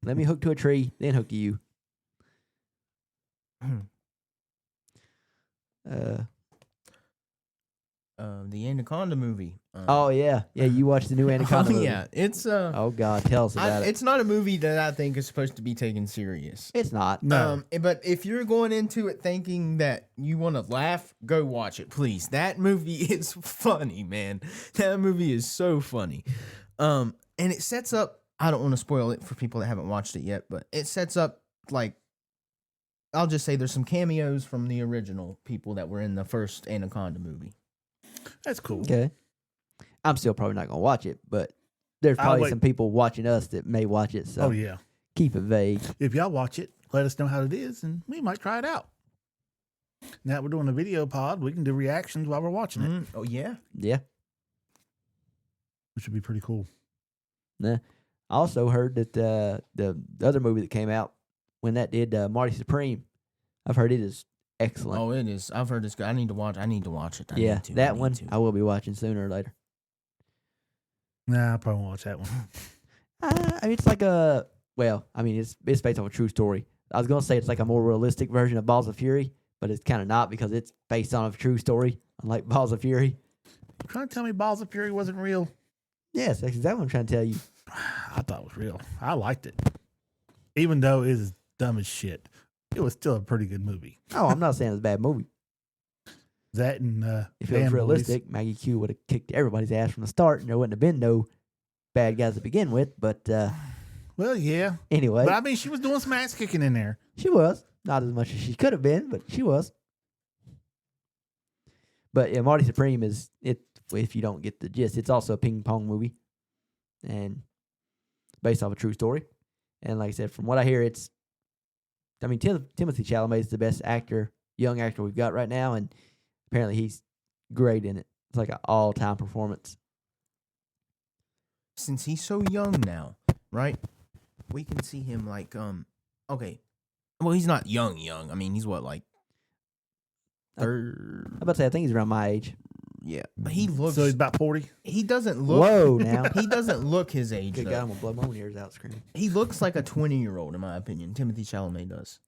let me hook to a tree, then hook to you. The Anaconda movie. Oh yeah, you watched the new Anaconda movie. Yeah, it's Oh God, tell us about it. It's not a movie that I think is supposed to be taken serious. It's not. No. But if you're going into it thinking that you want to laugh, go watch it, please. That movie is funny, man. That movie is so funny. And it sets up. I don't want to spoil it for people that haven't watched it yet, but it sets up like. I'll just say there's some cameos from the original people that were in the first Anaconda movie. That's cool. Okay. I'm still probably not gonna watch it, but there's I'll probably wait. some people watching us that may watch it. So Oh yeah. keep it vague. If y'all watch it, let us know how it is, and we might try it out. Now that we're doing a video pod, we can do reactions while we're watching it, Oh yeah. Yeah. which would be pretty cool. Nah. I also heard that the other movie that came out when that did Marty Supreme, I've heard it is excellent. Oh, it is. I've heard it's good. I need to watch it. I need yeah, to. that I need one to. I will be watching sooner or later. Nah, I probably won't watch that one. I mean, it's like it's based off a true story. I was gonna say it's like a more realistic version of Balls of Fury, but it's kind of not because it's based on a true story, unlike Balls of Fury. You trying to tell me Balls of Fury wasn't real? Yes, that's exactly what I'm trying to tell you. I thought it was real. I liked it. Even though it is dumb as shit, it was still a pretty good movie. Oh, I'm not saying it's a bad movie. That and If it was realistic, Maggie Q would have kicked everybody's ass from the start, and there wouldn't have been no bad guys to begin with. But Well, yeah. anyway, But I mean, she was doing some ass kicking in there. she was not as much as she could have been, but she was. But yeah, Marty Supreme is it. If you don't get the gist, it's also a ping pong movie, and based off a true story. And like I said, from what I hear, it's. I mean, Timothy Chalamet is the best actor, young actor we've got right now, and apparently he's great in it. It's like an all-time performance. Since he's so young now, right? We can see him like okay. Well, he's not young. I mean, he's what, like third? I'm about to say, I think he's around my age. Yeah, but he looks. So he's about 40. He doesn't look. Whoa, now. He doesn't look his age. Good Though. God, I'm gonna blow my own ears out screaming. He looks like a 20-year-old, in my opinion. Timothy Chalamet does.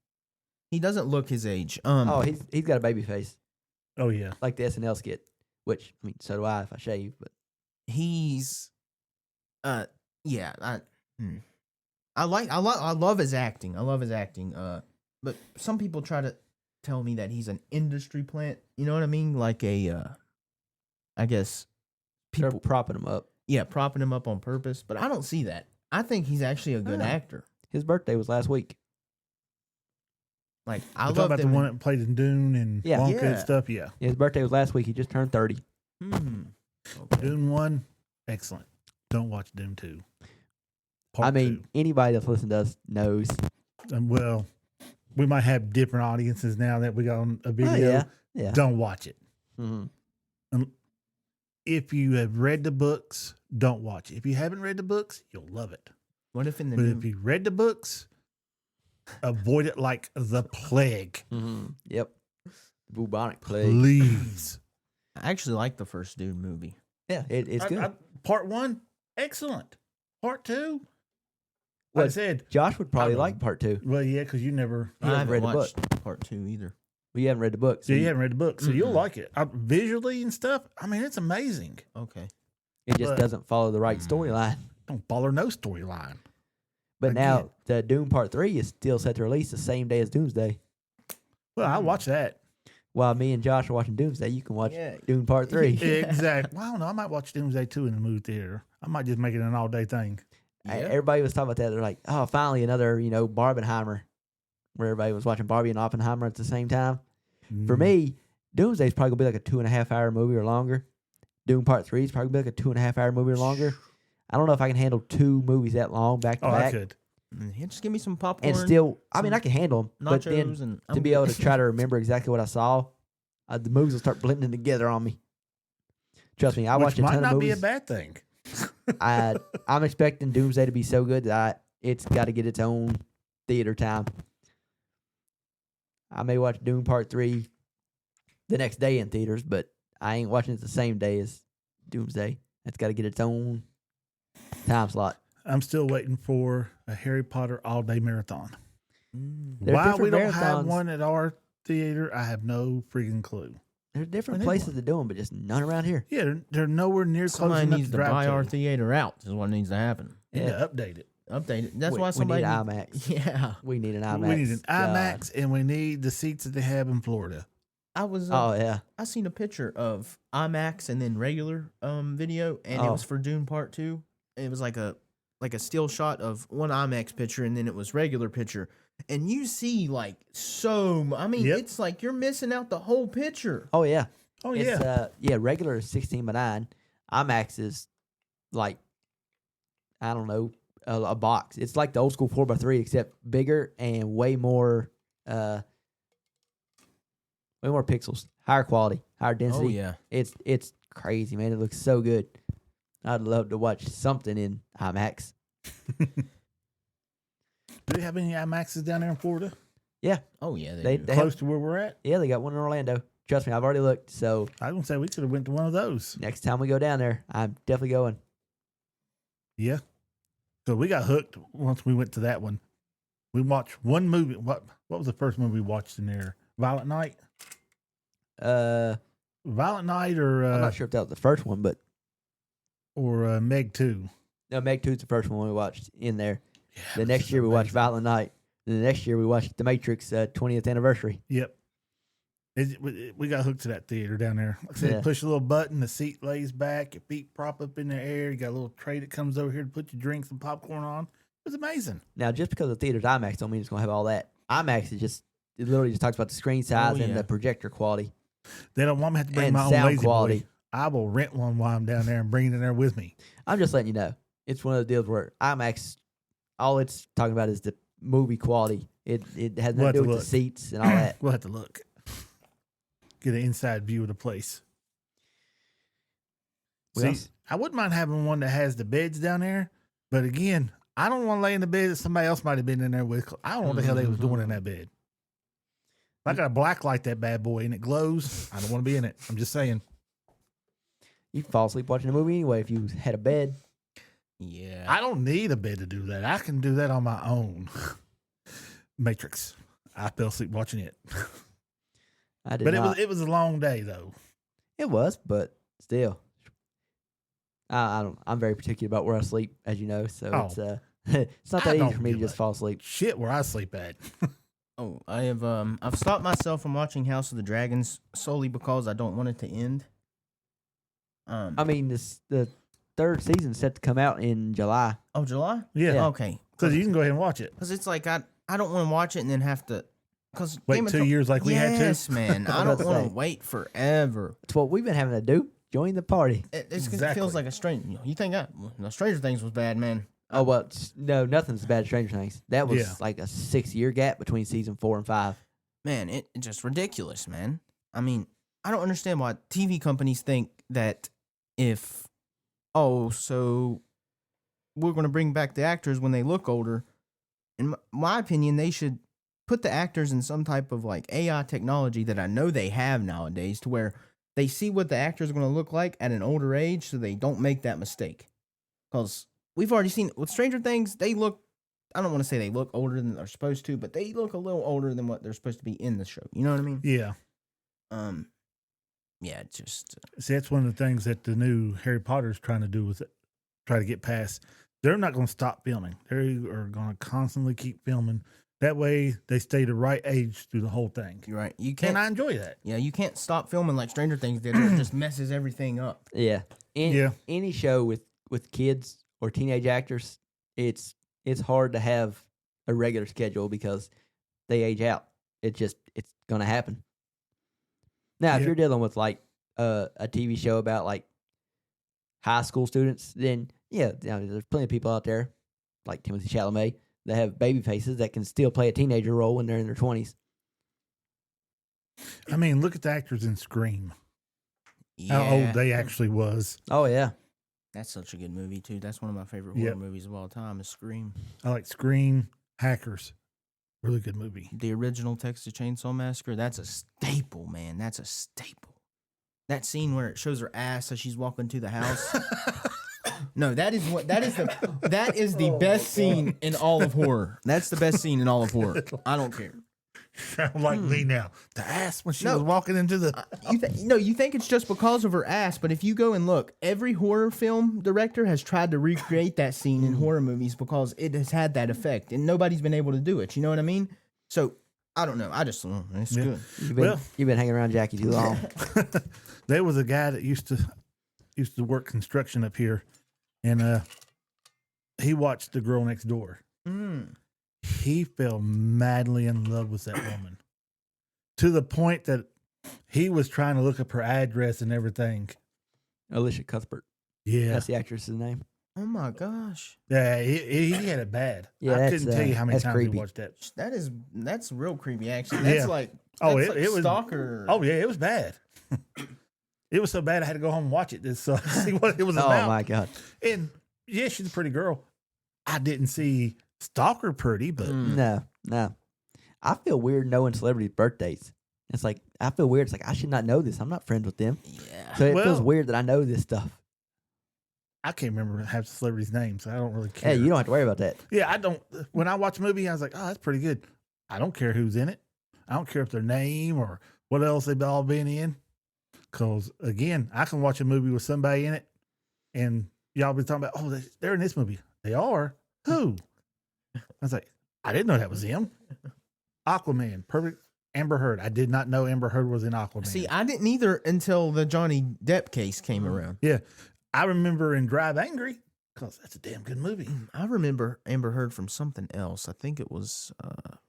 He doesn't look his age. Oh, he's got a baby face, Oh, yeah. like the SNL skit. Which, I mean, so do I if I shave. But he's, yeah. I love his acting. I love his acting. But some people try to tell me that he's an industry plant. You know what I mean? Like a, I guess they're people, propping him up. yeah, propping him up on purpose. But I don't see that. I think he's actually a good Yeah. actor. His birthday was last week. Like I I talk love about the one that played in Dune and Yeah. Wonka Yeah. and stuff. Yeah. Yeah, his birthday was last week. He just turned 30. Okay. Dune 1, excellent. Don't watch Dune 2. Part I mean, anybody that's listened to us knows. 2. Well, we might have different audiences now that we got on a video. Oh, yeah. Yeah. Don't watch it. hmm If you have read the books, don't watch it. If you haven't read the books, you'll love it. What if in the But new? if you read the books, avoid it like the plague. Yep. Bubonic plague. Please. I actually like the first Dune movie. Yeah, it's good. Part 1, excellent. Part 2, like Well, I said, Josh would probably I don't like know. part 2. well, yeah, because you never, He I hasn't haven't read the watched part 2 either. Well, you haven't read the book. so you haven't read the book, so you'll Mm-mm. like it. Visually and stuff, I mean, it's amazing. Okay. It just but- doesn't follow the right storyline. Don't follow no storyline. But Again. now, the Doom Part 3 is still set to release the same day as Doomsday. Well, I watch that. While me and Josh are watching Doomsday, you can watch Yeah. Doom Part 3. Exactly. Well, I don't know. I might watch Doomsday 2 in the movie theater. I might just make it an all-day thing. Everybody was talking about that. They're like, oh, finally another, Barbenheimer, where everybody was watching Barbie and Oppenheimer at the same time. For Mm. me, Doomsday's probably going to be like a 2.5-hour movie or longer. Doom Part 3 is probably going to be like a 2.5-hour movie or longer. I don't know if I can handle 2 movies that long back to Oh, I back. could. Yeah, just give me some popcorn. And still, I mean, I can handle them. But then nachos, and to be able to try to remember exactly what I saw, the movies will start blending together on me. Trust me, I Which watched a might ton not of be a movies. bad thing. I'm expecting Doomsday to be so good that it's got to get its own theater time. I may watch Doom Part 3 the next day in theaters, but I ain't watching it the same day as Doomsday. That's got to get its own time slot. I'm still waiting for a Harry Potter all-day marathon. There are Why we different don't have marathons. one at our theater, I have no freaking clue. There's different We need places one. to do them, but just none around here. Yeah, they're nowhere near close Somebody enough needs to to drive buy to. our theater out. Is what needs to happen. Need Yeah. to update it. Update it. That's We- why we somebody need IMAX. Yeah. We need an IMAX. We need an God. IMAX, and we need the seats that they have in Florida. I was. Oh yeah. I seen a picture of IMAX and then regular video, and it Oh. was for Dune Part 2. And it was like a still shot of one IMAX picture, and then it was regular picture. And you see like I mean, Yep. it's like you're missing out the whole picture. Oh yeah. Oh, It's, yeah. regular is 16:9. IMAX is like, I don't know, a box. It's like the old school 4x3 except bigger and way more pixels, higher quality, higher density. Oh yeah. It's crazy, man. It looks so good. I'd love to watch something in IMAX. Do they have any IMAXs down there in Florida? Oh yeah. They do. have, Close to where we're at? yeah, they got one in Orlando. Trust me, I've already looked. So I was going to say we could have went to one of those. next time we go down there, I'm definitely going. Yeah. So we got hooked once we went to that one. We watched one movie. What was the first movie we watched in there? Violent Night? Uh, Violent Night or I'm not sure if that was the first one, but Meg 2? no, Meg 2's the first one we watched in there. Yeah, The this next is year we watched amazing. Violent Night. Then the next year we watched The Matrix 20th anniversary. Yep. We got hooked to that theater down there. Like I said, Yeah. push a little button, the seat lays back, your feet prop up in the air. You got a little tray that comes over here to put your drinks and popcorn on. It was amazing. Now, just because the theater's IMAX don't mean it's going to have all that. IMAX is just, it literally just talks about the screen size and yeah. the projector quality. They don't want me to have to bring And my own sound lazy quality. boy. I will rent one while I'm down there and bring it in there with me. I'm just letting you know. It's one of the deals where IMAX, all it's talking about is the movie quality. It has We'll nothing have to do to with the look. seats and all that. We'll have to look. Get an inside view of the place. What See, else? I wouldn't mind having one that has the beds down there, but again, I don't want to lay in the bed that somebody else might have been in there with. I don't know what the hell they was doing in that bed. If I got a black light that bad boy and it glows, I don't want to be in it. I'm just saying. You'd fall asleep watching a movie anyway if you had a bed. Yeah. I don't need a bed to do that. I can do that on my own. Matrix. I fell asleep watching it. I did But not. it was a long day though. It was, but still. I don't. I'm very particular about where I sleep, as you know. So Oh. it's it's not I that easy don't for me to give just a fall asleep. Shit, where I sleep at. Oh, I've stopped myself from watching House of the Dragons solely because I don't want it to end. I mean, the third season's set to come out in July. Oh, July? Yeah. Okay. So you can go ahead and watch it. Because it's like I don't want to watch it and then have to. Because Wait 2 years like we had to. Yes, man. I I was don't about to want say. to wait forever. It's what we've been having to do. Join the party. It feels Exactly. like a strange. You think Stranger Things was bad, man? Oh well, no, nothing's as bad as Stranger Things. That was Yeah. like a 6-year gap between season 4 and 5. Man, it's just ridiculous, man. I mean, I don't understand why TV companies think that if, so we're going to bring back the actors when they look older. In my opinion, they should put the actors in some type of like AI technology that I know they have nowadays to where they see what the actors are going to look like at an older age so they don't make that mistake. Because we've already seen with Stranger Things, they look, I don't want to say they look older than they're supposed to, but they look a little older than what they're supposed to be in the show. You know what I mean? Yeah. Yeah, it's just See, that's one of the things that the new Harry Potter's trying to do with it. Try to get past. They're not going to stop filming. They are going to constantly keep filming. That way, they stay the right age through the whole thing. you're right. You can't. And I enjoy that. Yeah, you can't stop filming like Stranger Things did. Or it just messes everything up. Yeah. Yeah. Any show with kids or teenage actors, it's hard to have a regular schedule because they age out. It's gonna happen. Now, if Yeah. you're dealing with like a TV show about like high school students, then yeah, there's plenty of people out there like Timothy Chalamet that have baby faces that can still play a teenager role when they're in their 20s. I mean, look at the actors in Scream. Yeah, How old they actually was. Oh yeah, That's such a good movie too. That's one of my favorite Yep. horror movies of all time. Is Scream. I like Scream, Hackers. Really good movie. The original Texas Chainsaw Massacre. That's a staple, man. That's a staple. That scene where it shows her ass as she's walking to the house. No, that is the best scene in all of horror. That's the best scene in all of horror. I don't care. Sound like me now. The ass when she No. was walking into the. You think it's just because of her ass, but if you go and look, every horror film director has tried to recreate that scene in horror movies because it has had that effect, and nobody's been able to do it. You know what I mean? So I don't know. I just it's Yeah. good. you've been hanging around Jackie too long. There was a guy that used to work construction up here, and he watched The Girl Next Door. Mm. He fell madly in love with that woman to the point that he was trying to look up her address and everything. Alicia Cuthbert. Yeah, That's the actress's name. Oh my gosh, yeah, he had it bad. Yeah, I that's, couldn't tell you how many that's times creepy. he watched that. that's real creepy. Actually, that's Yeah. like Oh, that's it like was stalker. Oh yeah, it was bad. It was so bad I had to go home and watch it just so I see what it was Oh about. my god. And yeah, she's a pretty girl. I didn't see Stalker pretty, but No. I feel weird knowing celebrities' birthdays. It's like I feel weird. It's like I should not know this. I'm not friends with them. Yeah. So it feels Well- weird that I know this stuff. I can't remember half the celebrities' names. So I don't really care. Hey, you don't have to worry about that. Yeah, I don't. When I watch a movie, I was like, oh, that's pretty good. I don't care who's in it. I don't care if their name or what else they've all been in. Because, again, I can watch a movie with somebody in it, and y'all be talking about, oh, they're in this movie. They are? Who? I was like, I didn't know that was him. Aquaman, perfect. Amber Heard. I did not know Amber Heard was in Aquaman. See, I didn't either until the Johnny Depp case came around. Yeah. I remember in Drive Angry, because that's a damn good movie. I remember Amber Heard from something else. I think it was,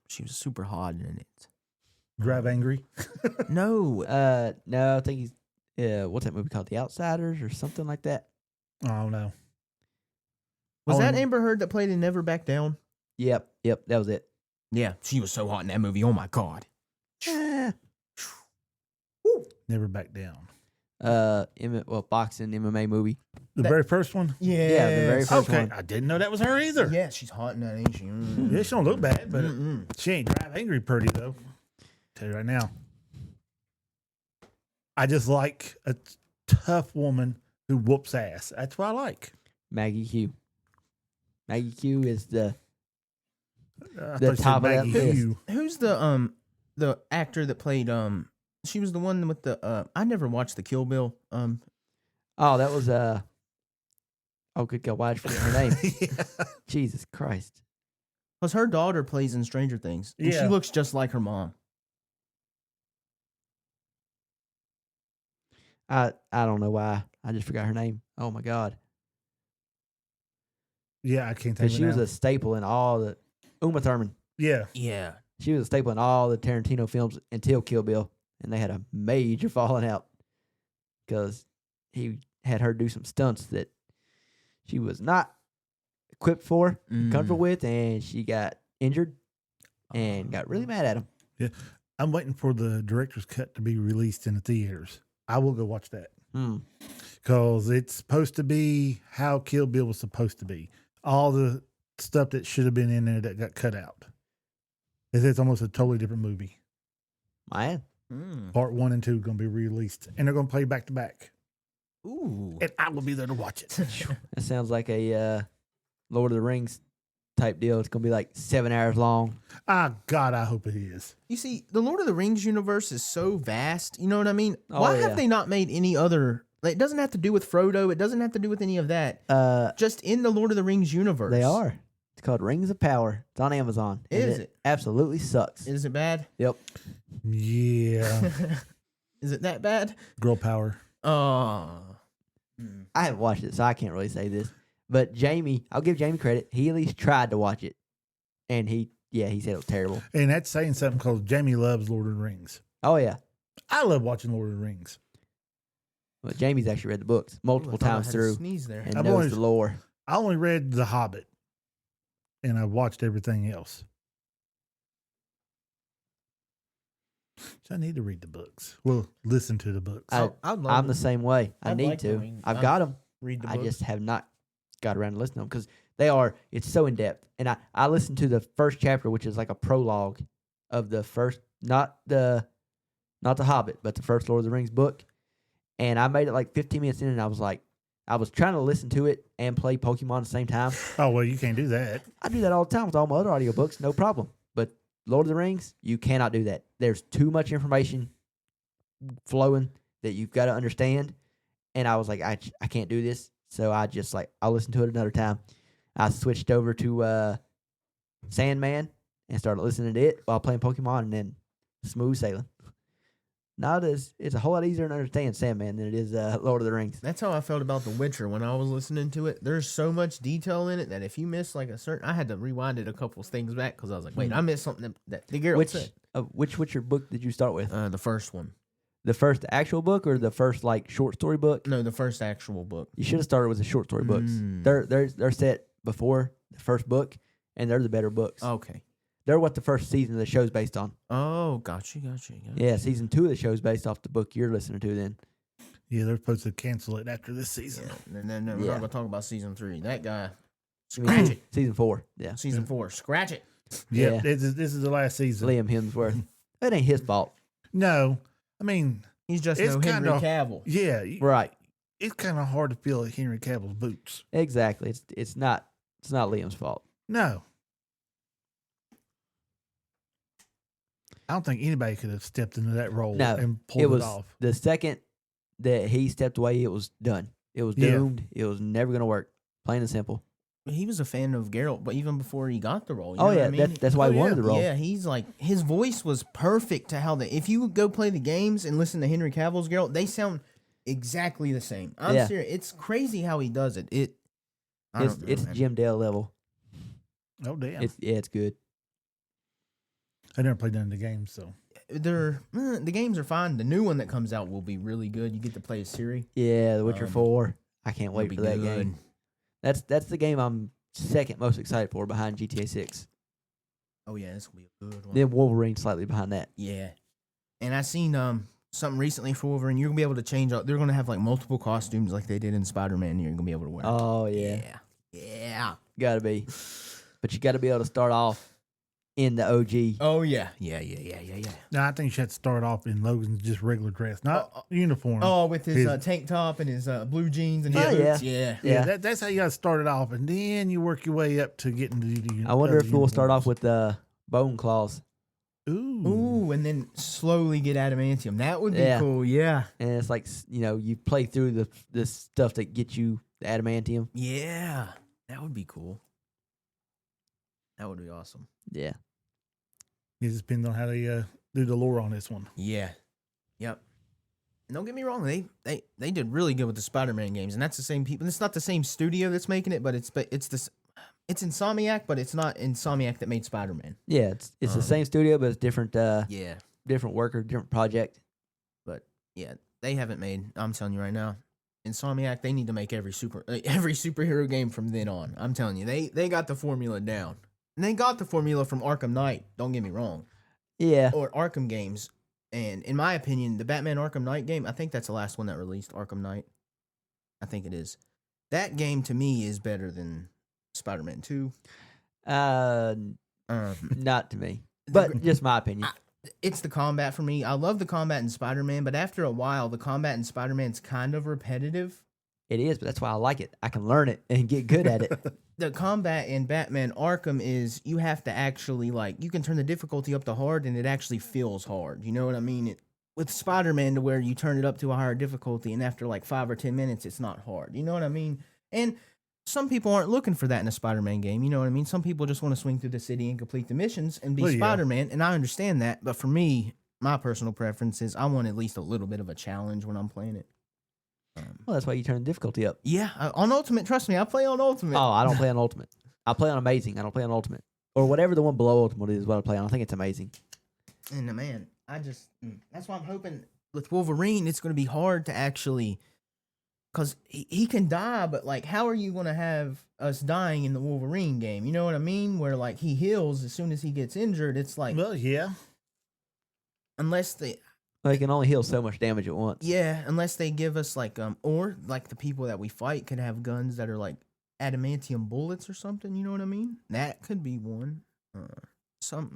she was super hot in it. Drive Angry. No. No, I think he's what's that movie called? The Outsiders or something like that. I don't know. Was that Oh, Amber Heard that played in Never Back Down? Yep, that was it. Yeah, she was so hot in that movie. Oh my God. Never Back Down. Boxing MMA movie. The very first one? Yeah, the very first Okay. one. I didn't know that was her either. Yeah, she's hot in that, ain't she? Yeah, she don't look bad, but Mm-mm. she ain't Drive Angry pretty, though. Tell you right now. I just like a tough woman who whoops ass. That's what I like. Maggie Q. Maggie Q is the I The thought you said top of that Maggie list. Hugh. Who's the actor that played she was the one with the I never watched the Kill Bill. oh that was oh good God, why did I forget her name? Yeah. Jesus Christ. Because her daughter plays in Stranger Things. And she Yeah. looks just like her mom. I don't know why. I just forgot her name. Oh my God. Yeah, I can't think Because of she it was now. a staple in all the Uma Thurman. Yeah. Yeah. She was a staple in all the Tarantino films until Kill Bill, and they had a major falling out because he had her do some stunts that she was not equipped for, comfortable with, and she got injured and got really mad at him. I'm waiting for the director's cut to be released in the theaters. I will go watch that because it's supposed to be how Kill Bill was supposed to be. All the stuff that should have been in there that got cut out. It's almost a totally different movie. Man, Part 1 and 2 going to be released, and they're going to play back to back. Ooh. And I will be there to watch it. that sounds like a Lord of the Rings type deal. It's gonna be like 7 hours long. God, I hope it is. You see, the Lord of the Rings universe is so vast. You know what I mean? Oh, Why yeah. have they not made any other? Like, it doesn't have to do with Frodo. It doesn't have to do with any of that. Just in the Lord of the Rings universe. They are. It's called Rings of Power. It's on Amazon. and Is it? Absolutely sucks. Is it bad? Yep. Yeah. Is it that bad? Girl power. Oh. I haven't watched it, so I can't really say this. But Jamie, I'll give Jamie credit. He at least tried to watch it, and he said it was terrible. And that's saying something because Jamie loves Lord of the Rings. Oh yeah. I love watching Lord of the Rings. But Jamie's actually read the books multiple times through Sneeze there. and I've knows always- the lore. I only read The Hobbit, and I've watched everything else. So I need to read the books. Well, listen to the books. I- I'm the same way. I I'd need like to to. read- I've got them. read the I book. just have not got around to listening to them because it's so in depth. And I listened to the first chapter, which is like a prologue of the first, not the Hobbit, but the first Lord of the Rings book. And I made it like 15 minutes in, and I was like, I was trying to listen to it and play Pokemon at the same time. Oh, well, you can't do that. I do that all the time with all my other audiobooks, no problem. But Lord of the Rings, you cannot do that. There's too much information flowing that you've got to understand. And I was like, I can't do this. So I just I'll listen to it another time. I switched over to Sandman and started listening to it while playing Pokemon, and then smooth sailing. It's a whole lot easier to understand Sandman than it is Lord of the Rings. That's how I felt about The Witcher when I was listening to it. There's so much detail in it that if you miss like a certain, I had to rewind it a couple things back because I was like, wait, I missed something that the Geralt said. Which Witcher book did you start with? The first one. The first actual book or the first short story book? No, the first actual book. You should have started with the short story books. They're set before the first book, and they're the better books. Okay. They're what the first season of the show's based on. Oh, gotcha. Yeah, season 2 of the show's based off the book you're listening to. Then Yeah, they're supposed to cancel it after this season. And then we're Yeah. not going to talk about season 3. That guy, I mean, scratch it. Season 4, yeah. Season 4, scratch it. Yeah, Yeah. this is the last season. Liam Hemsworth. It ain't his fault, No, I mean, He's just It's no Henry kinda- Cavill. yeah, right? it's kind of hard to feel Henry Cavill's boots. Exactly. It's not Liam's fault. No. I don't think anybody could have stepped into that role No, and pulled it it was off. the second that he stepped away, it was done. It was Yeah. doomed. It was never going to work. Plain and simple. He was a fan of Geralt, but even before he got the role. You Oh, know yeah. what I mean? That's why he Oh, wanted yeah. the role. Yeah, he's like his voice was perfect to how if you would go play the games and listen to Henry Cavill's Geralt, they sound exactly the same. I'm Yeah. serious. It's crazy how he does it. I It's don't know, it's man. Jim Dale level. Oh, damn. It's good. I never played none of the games, so. The games are fine. The new one that comes out will be really good. You get to play as Ciri. Yeah, The Witcher 4. I can't It'll wait be for that good. game. That's the game I'm second most excited for behind GTA 6. Oh yeah, this will be a good one. Then Wolverine slightly behind that. Yeah, and I seen something recently for Wolverine. You're gonna be able to change out. They're gonna have like multiple costumes like they did in Spider-Man. You're gonna be able to wear. Oh, yeah. Yeah. Got to be. But you got to be able to start off in the OG. Oh yeah. Yeah. No, I think you should start off in Logan's just regular dress, not uniform. Oh, with his His- tank top and his blue jeans and Oh, his yeah. boots. Yeah. Yeah. That's how you got to start it off, and then you work your way up to getting to the. I wonder other if we'll start off uniforms. with bone claws. Ooh, and then slowly get adamantium. That would be Yeah. cool. Yeah. And it's like, you play through the stuff that gets you the adamantium. Yeah. That would be cool. That would be awesome. Yeah. It just depends on how they do the lore on this one. Yeah. Yep. And don't get me wrong, they did really good with the Spider-Man games, and that's the same people. It's not the same studio that's making it, but it's Insomniac, but it's not Insomniac that made Spider-Man. Yeah, it's the same studio, but it's different Yeah. different worker, different project. But yeah, they haven't made. I'm telling you right now, Insomniac. They need to make every superhero game from then on. I'm telling you, they got the formula down, and they got the formula from Arkham Knight. Don't get me wrong, Yeah. or Arkham games. And in my opinion, the Batman Arkham Knight game, I think that's the last one that released. Arkham Knight, I think it is. That game to me is better than Spider-Man 2. Not to me. But just my opinion. It's the combat for me. I love the combat in Spider-Man, but after a while, the combat in Spider-Man's kind of repetitive. It is, but that's why I like it. I can learn it and get good at it. The combat in Batman Arkham is you have to actually, you can turn the difficulty up to hard and it actually feels hard. You know what I mean? With Spider-Man, to where you turn it up to a higher difficulty and after 5 or 10 minutes, it's not hard. You know what I mean? And some people aren't looking for that in a Spider-Man game. You know what I mean? Some people just want to swing through the city and complete the missions and be Well, yeah. Spider-Man. And I understand that. But for me, my personal preference is I want at least a little bit of a challenge when I'm playing it. Well, that's why you turn the difficulty up. Yeah, on Ultimate, trust me, I play on Ultimate. Oh, I don't play on Ultimate. I play on Amazing. I don't play on Ultimate. Or whatever the one below Ultimate is what I play on. I think it's Amazing. And man, that's why I'm hoping with Wolverine, it's going to be hard to actually, because he can die, but how are you going to have us dying in the Wolverine game? You know what I mean? Where he heals as soon as he gets injured. It's Well, yeah. unless they, They can only heal so much damage at once. unless they give us or the people that we fight could have guns that are adamantium bullets or something. You know what I mean? That could be one.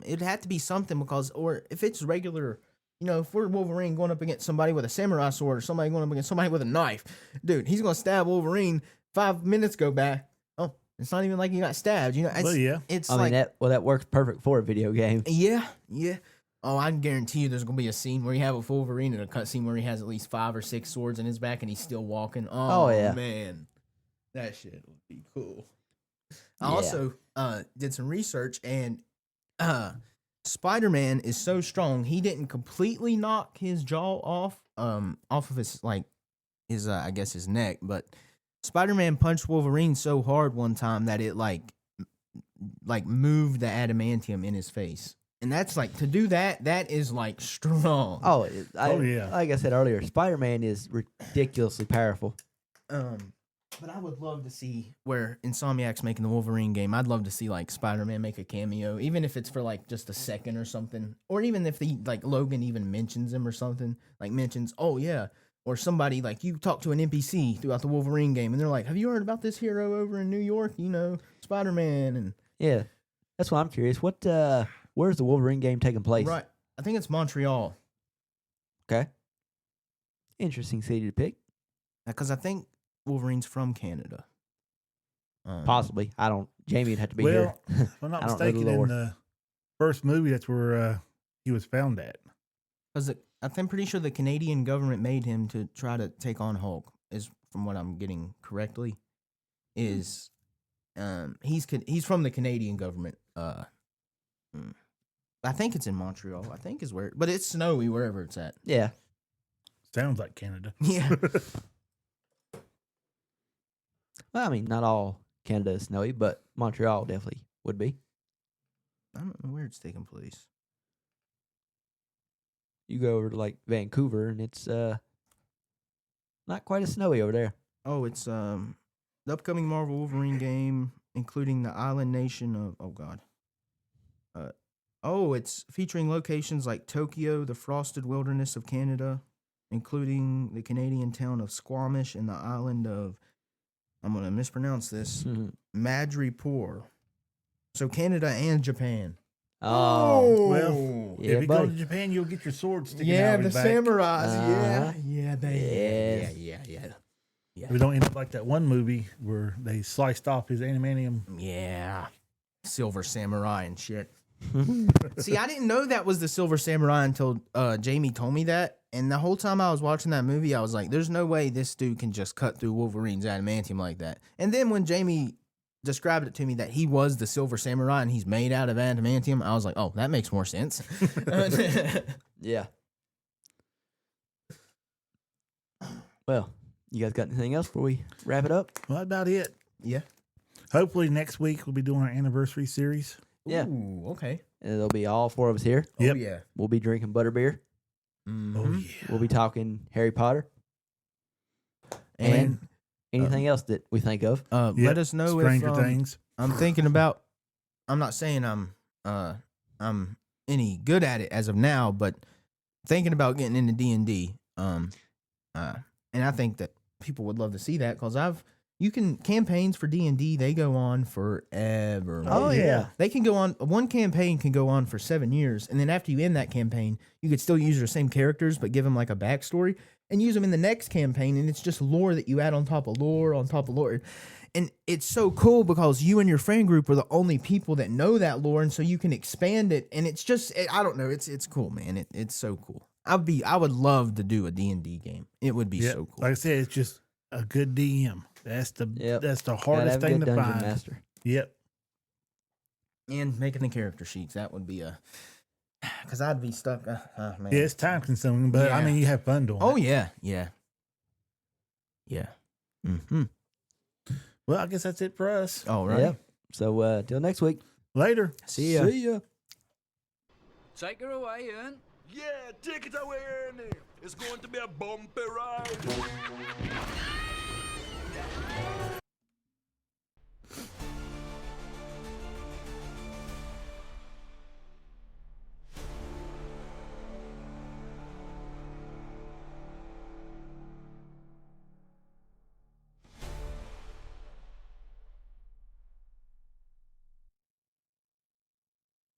It'd have to be something because, or if it's regular, if we're Wolverine going up against somebody with a samurai sword or somebody going up against somebody with a knife, dude, he's gonna stab Wolverine. 5 minutes go by. Oh, it's not even like he got stabbed. Well, yeah. It's I mean, that works perfect for a video game. yeah. Oh, I can guarantee you there's going to be a scene where you have a Wolverine in a cutscene where he has at least 5 or 6 swords in his back and he's still walking. Oh, yeah. man. That shit would be cool. Yeah. I also did some research, and Spider-Man is so strong, he didn't completely knock his jaw off of his, I guess his neck, but Spider-Man punched Wolverine so hard one time that it, moved the adamantium in his face. And that's to do that is strong. Oh, yeah. Like I said earlier, Spider-Man is ridiculously powerful. But I would love to see where Insomniac's making the Wolverine game. I'd love to see Spider-Man make a cameo, even if it's for just a second or something, or even if the Logan even mentions him or something, mentions, oh yeah, or somebody you talk to an NPC throughout the Wolverine game, and they're like, have you heard about this hero over in New York? Spider-Man, and Yeah, that's why I'm curious. Where's the Wolverine game taking place? right. I think it's Montreal, Okay. Interesting city to pick. because I think Wolverine's from Canada. Possibly. Jamie would have to be Well, here. if I'm not I don't know the mistaken, lore. in the first movie, that's where he was found at. Because I'm pretty sure the Canadian government made him to try to take on Hulk. Is from what I'm getting correctly. Is he's from the Canadian government. I think it's in Montreal. I think is where, but it's snowy wherever it's at. Yeah. Sounds like Canada. Yeah. Well, I mean, not all Canada is snowy, but Montreal definitely would be. I don't know where it's taking place. You go over to like Vancouver, and it's not quite as snowy over there. Oh, it's the upcoming Marvel Wolverine game, including the island nation of it's featuring locations like Tokyo, the frosted wilderness of Canada, including the Canadian town of Squamish and the island of, I'm gonna mispronounce this, Madripoor. So Canada and Japan. Oh, Well, yeah, if you go buddy. to Japan, you'll get your sword sticking Yeah, out of the his back. samurais. Uh-huh. Yeah. We don't end up like that one movie where they sliced off his adamantium. Yeah. Silver Samurai and shit. See, I didn't know that was the Silver Samurai until Jamie told me that. And the whole time I was watching that movie, I was like, there's no way this dude can just cut through Wolverine's adamantium like that. And then when Jamie described it to me that he was the Silver Samurai and he's made out of adamantium, I was like, oh, that makes more sense. Yeah. Well, you guys got anything else before we wrap it up? Well, that's about it. Yeah. Hopefully next week we'll be doing our anniversary series. Yeah. Ooh, okay. And there'll be all four of us here. Yep. Oh, yeah. We'll be drinking butterbeer. Oh, yeah. We'll be talking Harry Potter. And And anything else that we think of. Yep. let us know Stranger if Things. I'm thinking about. I'm not saying I'm any good at it as of now, but thinking about getting into D&D. And I think that people would love to see that because campaigns for D&D, they go on forever. Oh, man. yeah. They can go on, one campaign can go on for 7 years, and then after you end that campaign, you could still use your same characters, but give them like a backstory, and use them in the next campaign, and it's just lore that you add on top of lore, on top of lore. And it's so cool because you and your friend group are the only people that know that lore, and so you can expand it, and it's just, I don't know, it's cool, man. It's so cool. I would love to do a D&D game. It would be Yep. so cool. Like I said, it's just a good DM. That's the Yep. that's the Gotta hardest have a thing good to dungeon find. master. Yep. And making the character sheets, that would be because I'd be stuck. Man. Yeah, it's time consuming, but I Yeah. mean, you have fun doing Oh it. yeah. Mm-hmm. Well, I guess that's it for us. All right. Yeah. So till next week. Later. See ya. See ya. Take her away, Ian. Yeah, take it away, Ernie. It's going to be a bumpy ride.